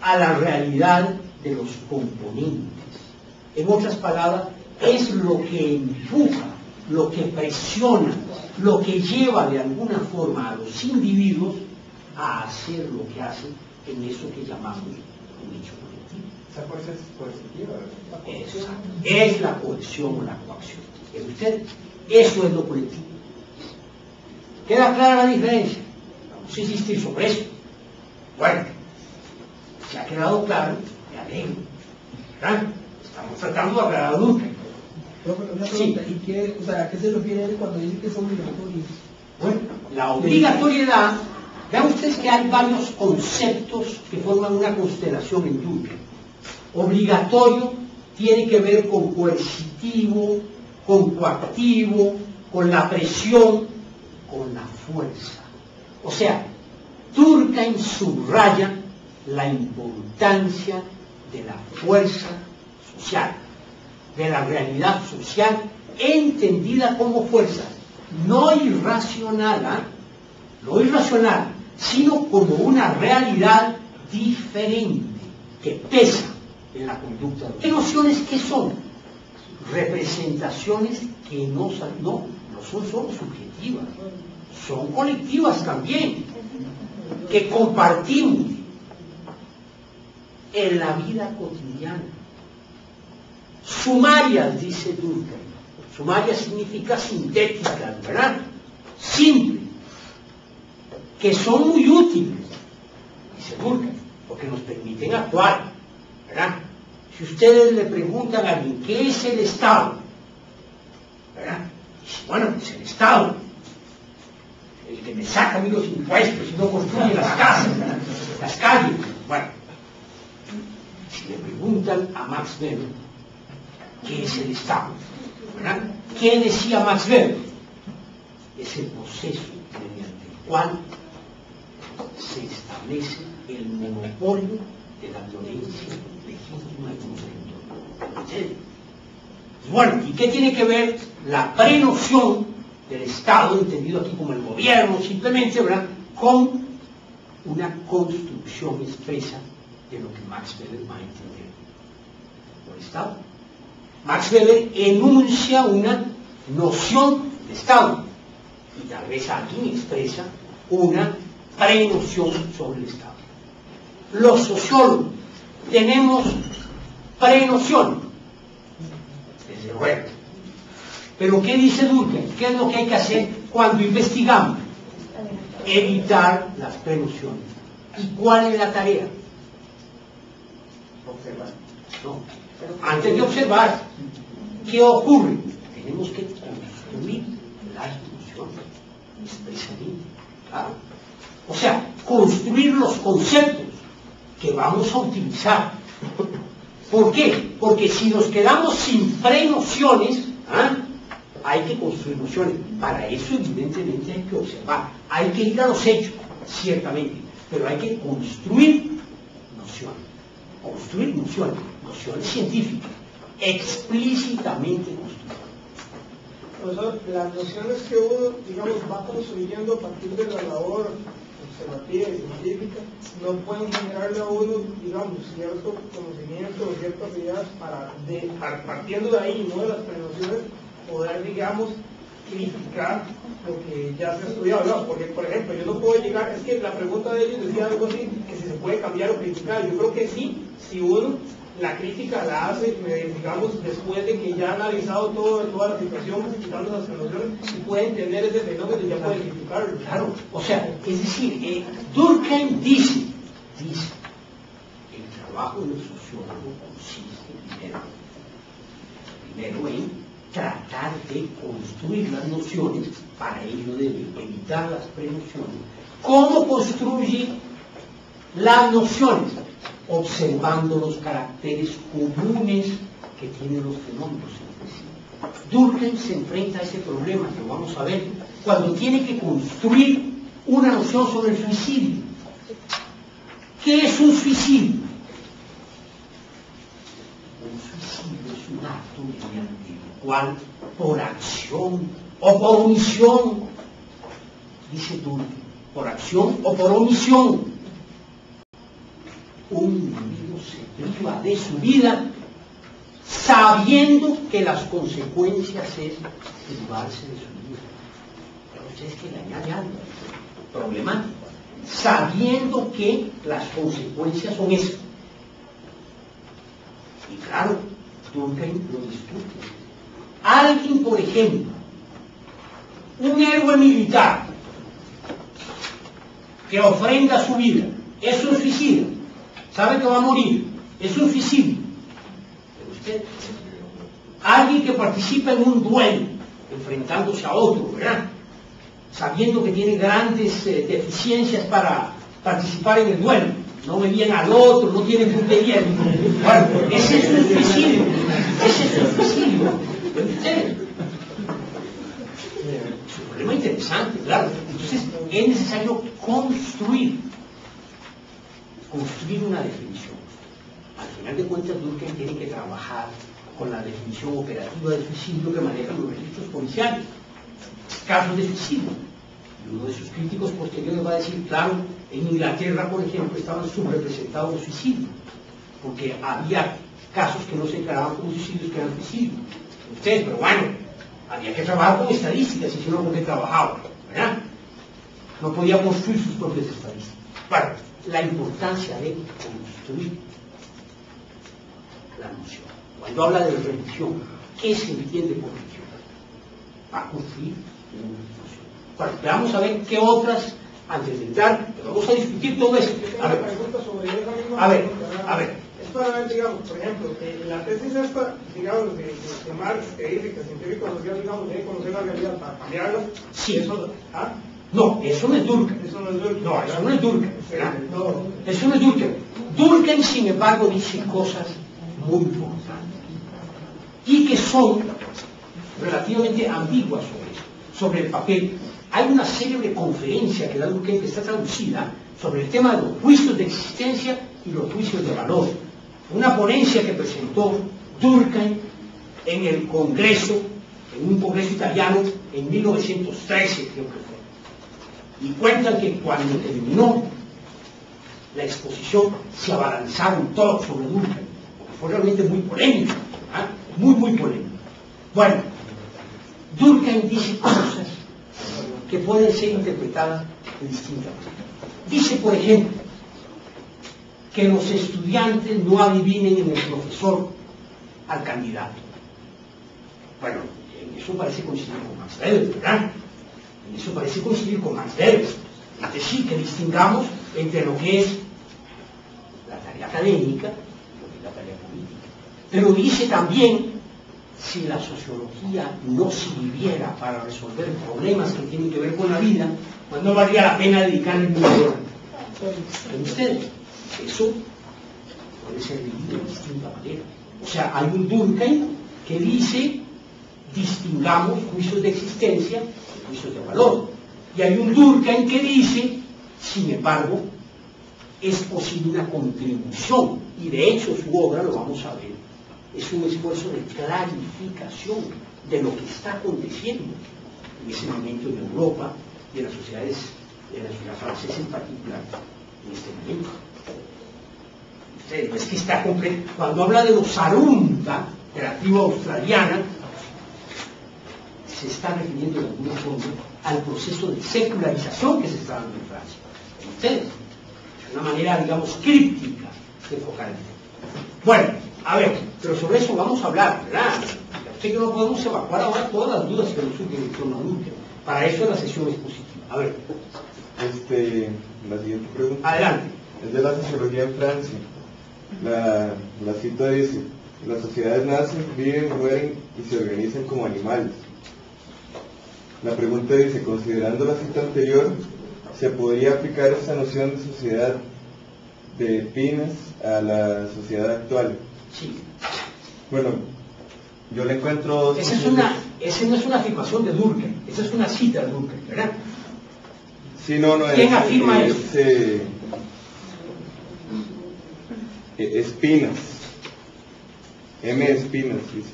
a la realidad de los componentes. En otras palabras, es lo que empuja, lo que presiona, lo que lleva de alguna forma a los individuos a hacer lo que hacen en eso que llamamos un hecho colectivo. Esa fuerza es coercitiva, ¿verdad? Exacto. Es la coerción o la coacción. ¿Ven ustedes? Eso es lo colectivo. ¿Queda clara la diferencia? Vamos a insistir sobre eso. Bueno, si ha quedado claro, me alegro. ¿Verdad? Estamos tratando de aclarar nunca. Una pregunta, ¿y a qué se refiere cuando dice que es obligatorio? Bueno, la obligatoriedad, vean ustedes que hay varios conceptos que forman una constelación en Durkheim. Obligatorio tiene que ver con coercitivo, con coactivo, con la presión, con la fuerza. O sea, Durkheim subraya la importancia de la fuerza social, de la realidad social entendida como fuerza, no irracional, no irracional, sino como una realidad diferente que pesa en la conducta. ¿Qué nociones que son? Representaciones que no son solo subjetivas, son colectivas también, que compartimos en la vida cotidiana. Sumarias, dice Durkheim. Sumarias significa sintéticas, ¿verdad? Simple. Que son muy útiles, dice Durkheim, porque nos permiten actuar, ¿verdad? Si ustedes le preguntan a alguien, ¿qué es el Estado? ¿Verdad? Dice, bueno, es el Estado, el que me saca a mí los impuestos y no construye las casas, ¿verdad? Las calles. Bueno, si le preguntan a Max Weber, ¿qué es el Estado? ¿Verdad? ¿Qué decía Max Weber? Es el proceso mediante el cual se establece el monopolio de la violencia legítima y consensual. Bueno, ¿y qué tiene que ver la prenoción del Estado, entendido aquí como el gobierno, simplemente, ¿verdad?, con una construcción expresa de lo que Max Weber va a entender por Estado? Max Weber enuncia una noción de Estado y tal vez alguien expresa una prenoción sobre el Estado. Los sociólogos tenemos prenoción, desde luego, Pero ¿qué dice Durkheim? ¿Qué es lo que hay que hacer cuando investigamos? Evitar las prenociones. ¿Y cuál es la tarea? Observar. No. Antes de observar, ¿qué ocurre? Tenemos que construir las nociones expresamente. ¿Claro? O sea, construir los conceptos que vamos a utilizar. ¿Por qué? Porque si nos quedamos sin prenociones, hay que construir nociones. Para eso, evidentemente, hay que observar. Hay que ir a los hechos, ciertamente. Pero hay que construir nociones. Construir nociones. Nociones científicas. Explícitamente construidas. Profesor, las nociones que uno, digamos, va construyendo a partir de la labor observativa y científica, no pueden generarle a uno, digamos, cierto conocimiento o ciertas ideas para, partiendo de ahí, no de las prenociones, poder, digamos, criticar lo que ya se ha estudiado, ¿no? Porque, por ejemplo, yo no puedo llegar, es que la pregunta de ellos decía algo así, que si se puede cambiar o criticar. Yo creo que sí, si uno la crítica la hace, digamos, después de que ya ha analizado toda la situación, quitando las prenociones, y puede entender ese fenómeno y ya puede criticarlo. Claro, o sea, es decir, Durkheim dice, el trabajo del sociólogo consiste primero en tratar de construir las nociones, para ello debe evitar las prenociones. ¿Cómo construye las nociones? Observando los caracteres comunes que tienen los fenómenos entre sí. Durkheim se enfrenta a ese problema que vamos a ver cuando tiene que construir una noción sobre el suicidio. ¿Qué es un suicidio? Un suicidio es un acto mediante el cual, por acción o por omisión, dice Durkheim, por acción o por omisión, un individuo se priva de su vida sabiendo que las consecuencias es privarse de su vida. Pero ustedes que le añade algo problemático, sabiendo que las consecuencias son esas. Y claro, Durkheim lo discute. Alguien, por ejemplo, un héroe militar que ofrenda su vida, es un suicida. Sabe que va a morir, es un suicidio. Pero usted, alguien que participa en un duelo, enfrentándose a otro, ¿verdad? Sabiendo que tiene grandes deficiencias para participar en el duelo, no ve bien al otro, no tiene puntería. Bueno, ese es un suicidio, ese es un suicidio. ¿Usted? Es un problema interesante, claro. Entonces, es necesario construir una definición. Al final de cuentas, Durkheim tiene que trabajar con la definición operativa del suicidio que manejan los registros policiales. Casos de suicidio. Y uno de sus críticos posteriores va a decir, claro, en Inglaterra, por ejemplo, estaban subrepresentados los suicidios, porque había casos que no se declaraban como suicidios, que eran suicidios. Ustedes, pero bueno, había que trabajar con estadísticas, y si no, ¿con qué trabajaban? ¿Verdad? No podía construir sus propias estadísticas. Bueno, la importancia de construir la noción. Cuando habla de religión, ¿qué se entiende por religión? Va a construir una noción. Bueno, vamos a ver qué otras, antes de entrar, vamos a discutir todo esto. A ver. Es para ver, digamos, por ejemplo, la tesis esta, digamos, de Marx, que dice que el científico social, digamos, debe conocer la realidad para cambiarla. Sí. Eso, No, eso no es Durkheim. Eso no es Durkheim. No, eso no es Durkheim. Eso no es Durkheim. Durkheim, sin embargo, dice cosas muy importantes y que son relativamente ambiguas sobre el papel. Hay una célebre conferencia que da Durkheim, que está traducida, sobre el tema de los juicios de existencia y los juicios de valor. Una ponencia que presentó Durkheim en el Congreso, en un congreso italiano, en 1913, creo que fue. Y cuentan que cuando terminó la exposición se abalanzaron todos sobre Durkheim, porque fue realmente muy polémico, muy polémico. Bueno, Durkheim dice cosas que pueden ser interpretadas de distintas maneras. Dice, por ejemplo, que los estudiantes no adivinen en el profesor al candidato. Bueno, En eso parece coincidir con Max Weber, ¿verdad? En eso parece coincidir con Max Weber. Es decir, que distingamos entre lo que es la tarea académica y lo que es la tarea política. Pero dice también, si la sociología no sirviera para resolver problemas que tienen que ver con la vida, pues no valdría la pena dedicarle un millón. ¿Ven ustedes? Eso puede ser vivido de distinta manera. O sea, hay un Durkheim que dice, distingamos juicios de existencia y juicios de valor. Y hay un Durkheim que dice, sin embargo, es posible una contribución. Y de hecho su obra, lo vamos a ver, es un esfuerzo de clarificación de lo que está aconteciendo en ese momento en Europa y en las sociedades, en la sociedad francesa en particular, en este momento. Es que está completo. Cuando habla de los Arunta, de la tribu australiana, se está refiriendo de alguna forma al proceso de secularización que se está dando en Francia. ¿Ustedes? Es una manera, digamos, críptica de enfocar. Bueno, a ver, pero sobre eso vamos a hablar, ¿verdad? Ya sé que no podemos evacuar ahora todas las dudas que nos surgen en torno a Durkheim. Para eso la sesión es positiva. A ver. La siguiente pregunta. Adelante. Es de la sociología en Francia. La cita dice: las sociedades nacen, viven, mueren y se organizan como animales. La pregunta dice, considerando la cita anterior, ¿se podría aplicar esta noción de sociedad de Pines a la sociedad actual? Sí. Bueno, yo le encuentro... Esa no es una afirmación de Durkheim, esa es una cita de Durkheim, ¿verdad? Sí, no, ¿Quién afirma eso? Espinas. M. Espinas, dice.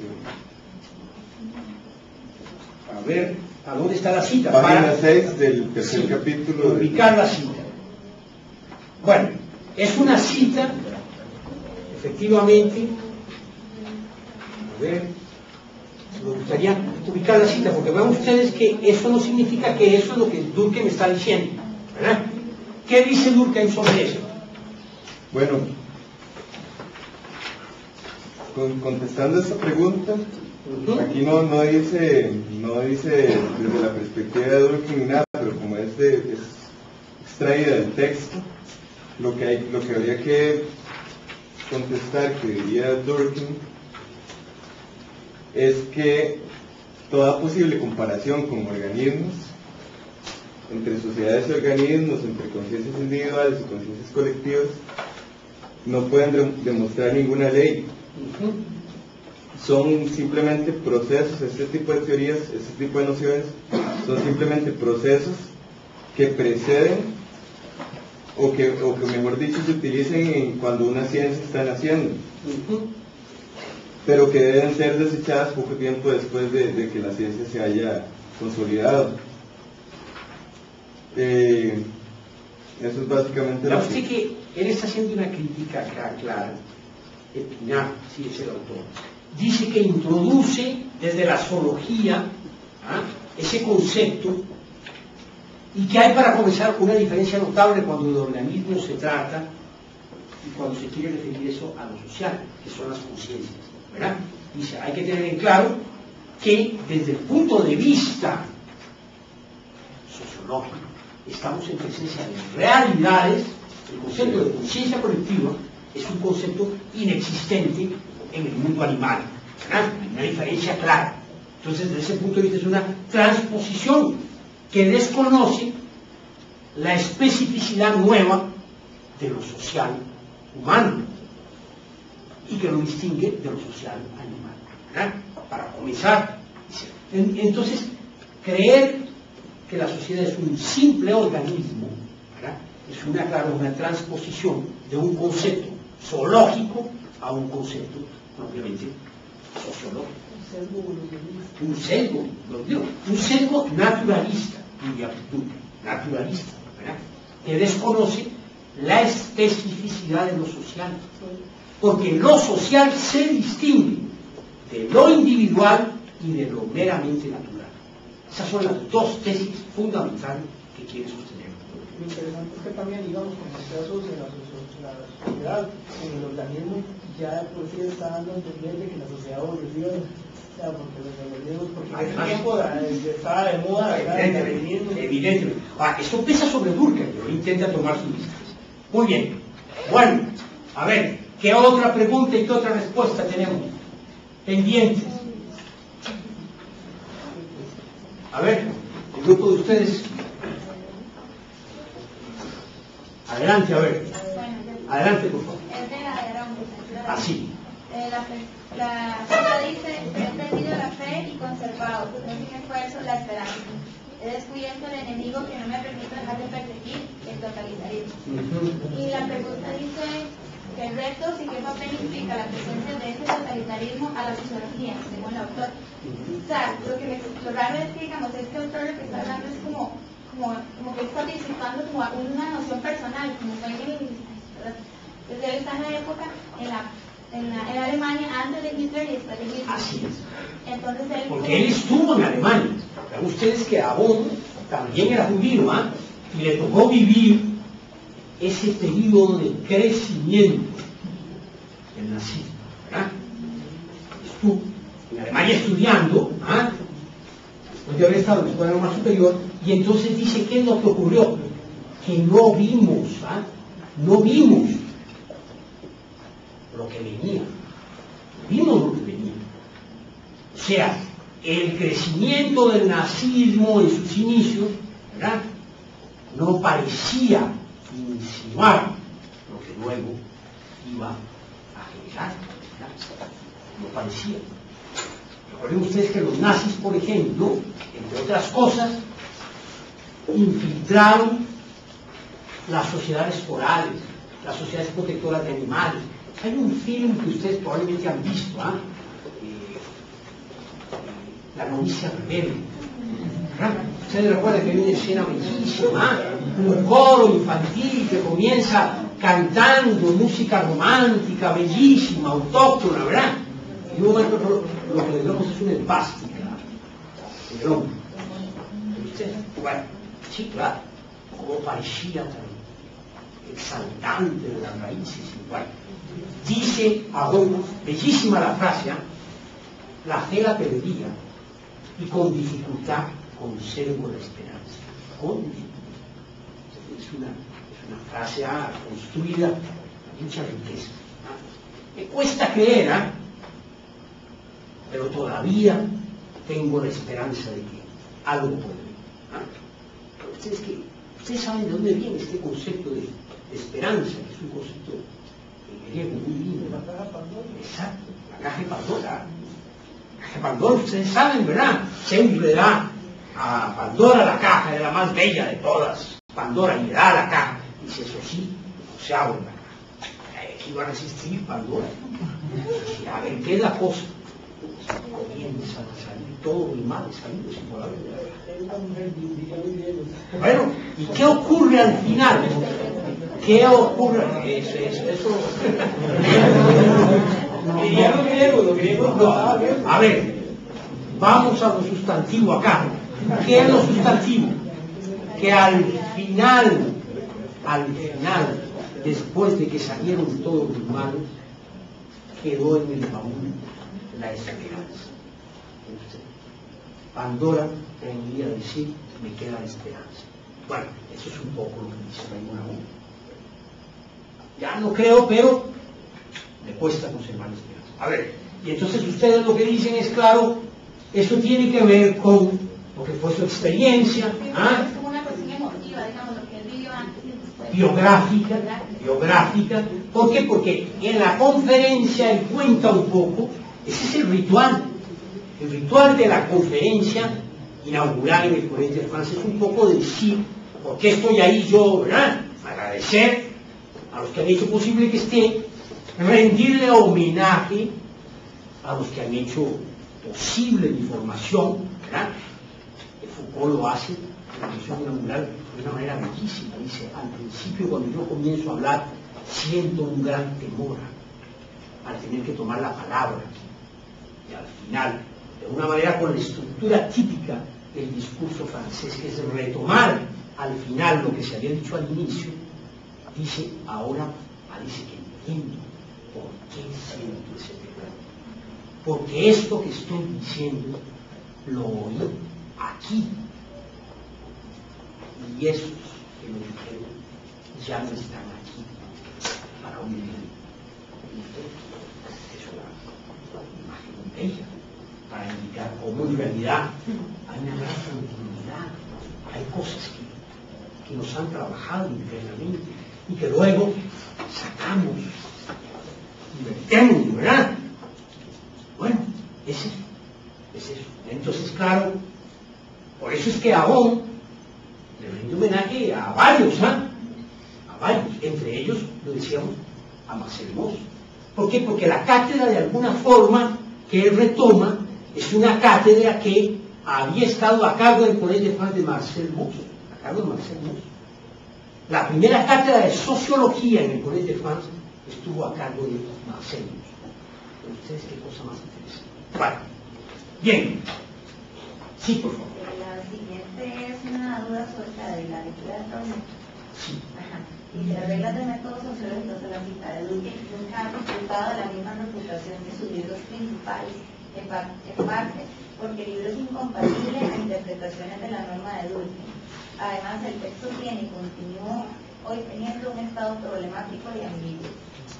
A ver, ¿a dónde está la cita? Página 6 del tercer capítulo. Ubicar la cita. Bueno, es una cita, efectivamente. A ver, me gustaría ubicar la cita, porque vean ustedes que eso no significa que eso es lo que Durkheim está diciendo, ¿verdad? ¿Qué dice Durkheim sobre eso? Bueno, contestando esta pregunta, aquí no dice desde la perspectiva de Durkheim ni nada, pero como es extraída del texto, lo que habría que contestar, que diría Durkheim, es que toda posible comparación con organismos, entre sociedades y organismos, entre conciencias individuales y conciencias colectivas, no pueden demostrar ninguna ley. Son simplemente procesos, este tipo de teorías, este tipo de nociones, son simplemente procesos que preceden o que mejor dicho se utilicen cuando una ciencia está naciendo, pero que deben ser desechadas poco tiempo después de que la ciencia se haya consolidado. Eso es básicamente lo que... Usted que él está haciendo una crítica acá clara. Epinard, sí es el autor, dice que introduce desde la zoología ese concepto, y que hay para comenzar una diferencia notable cuando de organismos se trata y cuando se quiere referir eso a lo social, que son las conciencias, ¿verdad? Dice, hay que tener en claro que desde el punto de vista sociológico estamos en presencia de realidades. El concepto de conciencia colectiva es un concepto inexistente en el mundo animal, ¿verdad? Hay una diferencia clara. Entonces, desde ese punto de vista es una transposición que desconoce la especificidad nueva de lo social humano y que lo distingue de lo social animal, ¿verdad? Para comenzar. Entonces, creer que la sociedad es un simple organismo, ¿verdad?, es una transposición de un concepto zoológico a un concepto propiamente sociológico. Un sesgo naturalista, ¿verdad?, que desconoce la especificidad de lo social, porque lo social se distingue de lo individual y de lo meramente natural. Esas son las dos tesis fundamentales que quiere sostener. Lo interesante es que también, digamos, con los casos de la sociedad, en el organismo ya por sí está dando a entender de que la sociedad evoluciona. Ya, porque los algoritmos, porque en ese Además, tiempo estaba de moda, ¿verdad? Evidentemente. Esto pesa sobre Durkheim, pero intenta tomar su distancia. Muy bien. Bueno, a ver, ¿qué otra pregunta y qué otra respuesta tenemos pendientes? A ver, el grupo de ustedes. Adelante, a ver. Adelante, por favor. Es de la de Arón. Así. La cita dice: he entendido la fe y conservado, no sin esfuerzo, la esperanza. He descubierto el enemigo que no me permite dejar de perseguir el totalitarismo. Y la pregunta dice: ¿qué retos y qué papel implica la presencia de ese totalitarismo a la sociología, según el autor? O sea, lo raro es que, digamos, este autor lo que está hablando es como que está participando como una noción personal, como fue en el... Entonces él está en la época, en Alemania, antes de Hitler y después de Hitler. Así es. Entonces él... Porque él estuvo en Alemania. Vean ustedes que Abón también era judío, ¿ah? Y le tocó vivir ese periodo de crecimiento del nazismo, ¿verdad? Estuvo en Alemania estudiando, ¿ah? Después de haber estado en la escuela normal superior, y entonces dice: ¿qué es lo que ocurrió? Que no vimos, ¿ah? No vimos lo que venía. Vimos lo que venía. O sea, el crecimiento del nazismo en sus inicios, ¿verdad?, no parecía insinuar lo que luego iba a generar, ¿verdad? No parecía. Recuerden ustedes que los nazis, por ejemplo, entre otras cosas, infiltraron las sociedades forales, las sociedades protectoras de animales. Hay un film que ustedes probablemente han visto, ¿ah? La novicia rebelde. Ustedes recuerdan que hay una escena bellísima, un coro infantil que comienza cantando música romántica, bellísima, autóctona, ¿verdad? Y luego lo que le damos es una espástica del hombre. Bueno, sí, claro, como parecía tan exaltante de las raíces. Bueno, dice Abón, bellísima la frase: la fe la perdía y con dificultad conservo la esperanza. Con dificultad. Es una frase construida con mucha riqueza. Me cuesta creer, pero todavía tengo la esperanza de que algo puede venir. Ustedes saben de dónde viene este concepto de esperanza, que es un concepto griego muy lindo. La caja Pandora. Exacto, la caja de Pandora. La caja de Pandora, ustedes saben, ¿verdad? Zeus le da a Pandora la caja, es la más bella de todas. Pandora le da la caja, y dice: eso sí, no se abre la caja. ¿Qué iba a resistir Pandora? Y a ver, ¿qué es la cosa? Comienzan a salir todos los males salidos sin poder ver. Bueno, ¿y qué ocurre al final? ¿Qué ocurre? Eso. A ver, vamos a lo sustantivo acá. ¿Qué es lo sustantivo? Que al final, después de que salieron todos los males, quedó en el baúl la esperanza. Pandora venía a decir: me queda la esperanza. Bueno, eso es un poco lo que dice Raymond Aron. Ya no creo, pero me cuesta conservar la esperanza. A ver, y entonces ustedes lo que dicen es: claro, eso tiene que ver con lo que fue su experiencia, es como una cuestión emotiva, digamos, lo que él vivió antes y después. Biográfica. ¿Por qué? Porque en la conferencia él cuenta un poco, ese es el ritual de la conferencia inaugural en el Colegio de Francia, es un poco de decir: ¿por qué estoy ahí yo? ¿Verdad? Agradecer a los que han hecho posible que esté, rendirle homenaje a los que han hecho posible mi formación, ¿verdad? Foucault lo hace en la sesión inaugural de una manera bellísima. Dice: al principio, cuando yo comienzo a hablar, siento un gran temor al tener que tomar la palabra, y al final, de una manera con la estructura típica del discurso francés, que es retomar al final lo que se había dicho al inicio, dice: ahora parece que entiendo por qué siento ese temor. porque esto que estoy diciendo lo oí aquí. Y esos que lo dijeron ya no están aquí para oírlo. Es una imagen bella para indicar cómo en realidad hay una gran continuidad, hay cosas que nos han trabajado internamente y que luego sacamos y vertemos, ¿verdad? Bueno, es eso. Entonces, claro, por eso es que aún le rindo homenaje a varios, a varios, entre ellos, lo decíamos, a Marcel Mauss. ¿Por qué? Porque la cátedra, de alguna forma, que él retoma, es una cátedra que había estado a cargo del Collège de France de Marcel Mauss, a cargo de Marcel Mauss. La primera cátedra de sociología en el Collège de France estuvo a cargo de Marcel Mauss. ¿Ustedes qué cosa más interesante? Vale. Bien. Sí, por favor. La siguiente es una duda sobre la lectura de Tormes. Sí. Ajá. Y las reglas de métodos sociológicos de la cita de Durkheim nunca han disfrutado de la misma reputación de sus libros principales, en parte porque el libro es incompatible a interpretaciones de la norma de Durkheim. Además, el texto tiene y continúa hoy teniendo un estado problemático y ambiguo.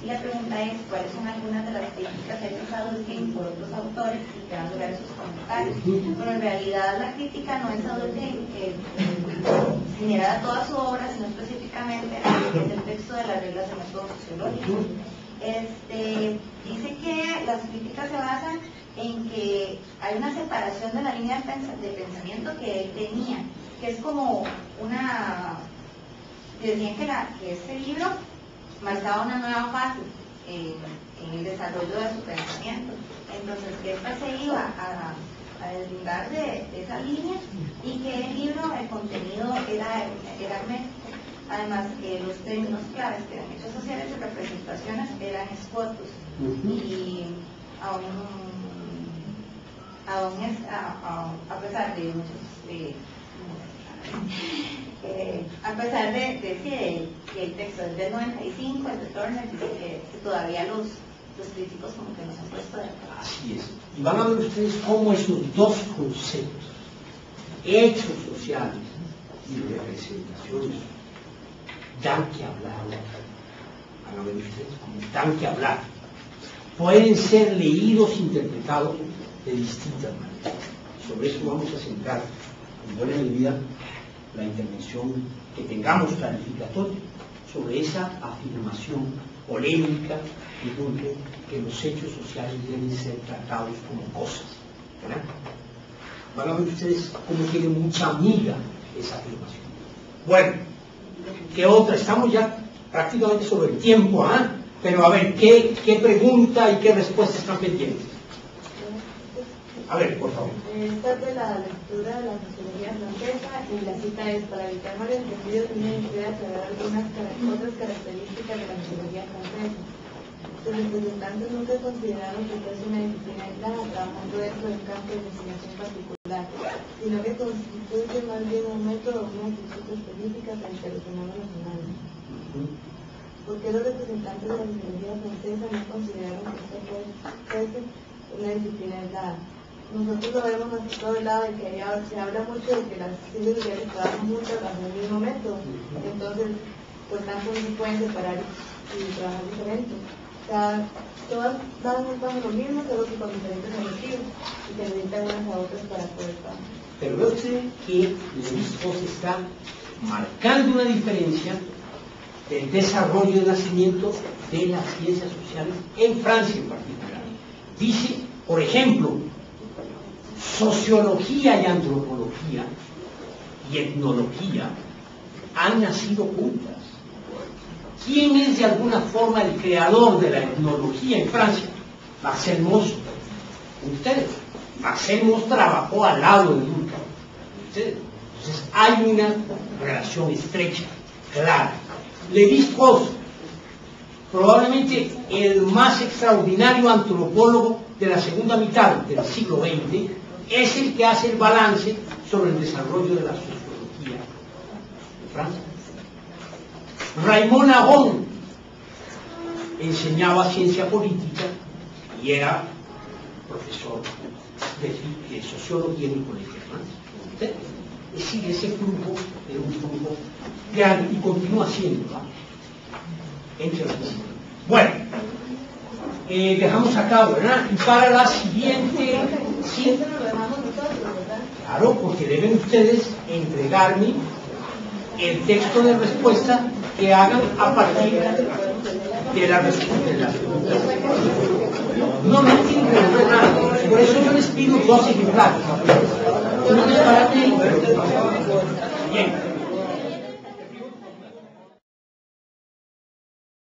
Y la pregunta es, ¿cuáles son algunas de las críticas hechas a Durkheim por otros autores y que dan lugar a sus comentarios? Bueno, en realidad la crítica no es a Durkheim generada a toda su obra, sino específicamente a lo que es el texto de las reglas de método sociológico. Dice que las críticas se basan en que hay una separación de la línea de pensamiento que él tenía, que es como una... Decían que este libro marcaba una nueva fase en el desarrollo de su pensamiento. Entonces, que ésta se iba a deslindar de esa línea y que el libro, el contenido era hermético. Además, que los términos claves que eran hechos sociales y representaciones eran escuetos. Y a pesar de muchos... a pesar de que el texto es del 95, el de Turner dice que todavía los críticos como que no se han puesto de acuerdo. Así es. Y van a ver ustedes cómo esos dos conceptos, hechos sociales y representaciones, dan que hablar. Van a ver ustedes cómo dan que hablar. Pueden ser leídos, interpretados de distintas maneras. Sobre eso vamos a centrar en buena medida la intervención que tengamos clarificatoria sobre esa afirmación polémica y dulce que los hechos sociales deben ser tratados como cosas, ¿verdad? Van a ver ustedes cómo tiene mucha amiga esa afirmación. Bueno, ¿qué otra? Estamos ya prácticamente sobre el tiempo, pero a ver, ¿qué pregunta y qué respuesta están pendientes? A ver, por favor. Esta es de la lectura de la sociología francesa y la cita es: para evitar malentendidos es necesario aclarar algunas otras características de la sociología francesa. Sus representantes nunca consideraron que fuese una disciplina aislada trabajando dentro de un campo de investigación particular, sino que constituye más bien un método o una actitud específica frente a los fenómenos humanos. ¿Por qué los representantes de la sociología francesa no consideraron que esto fuese una disciplina aislada? Nosotros lo vemos a todo el lado de que se habla mucho de que las ciencias sociales trabajan juntas bajo un mismo método, entonces pues tanto no se pueden separar y trabajar diferente. O sea, todas dan bajo lo mismo, pero que con diferentes objetivos y que necesitan unas a otras para poder trabajar. Pero ve usted que Lévi-Strauss está marcando una diferencia del desarrollo de nacimiento de las ciencias sociales en Francia en particular. Dice, por ejemplo, sociología y antropología y etnología han nacido juntas. ¿Quién es de alguna forma el creador de la etnología en Francia? Marcel Mauss. Ustedes. Marcel Mauss trabajó al lado de Durkheim. Ustedes. Entonces hay una relación estrecha, clara. Lévi-Strauss, probablemente el más extraordinario antropólogo de la segunda mitad del siglo XX, es el que hace el balance sobre el desarrollo de la sociología de Francia. Raymond Aron enseñaba ciencia política y era profesor de sociología en el Colegio Francia. Es decir, ese flujo era un flujo grande y continúa siendo, ¿no? Entre los dos. Bueno, dejamos acá, ¿verdad? Y para la siguiente, sí, Eso nos lo dejamos nosotros, ¿verdad? claro, porque deben ustedes entregarme el texto de respuesta que hagan a partir de la respuesta. No tienen que resolver nada. Por eso yo les pido 2 ejemplares. Uno es para ti. Bien.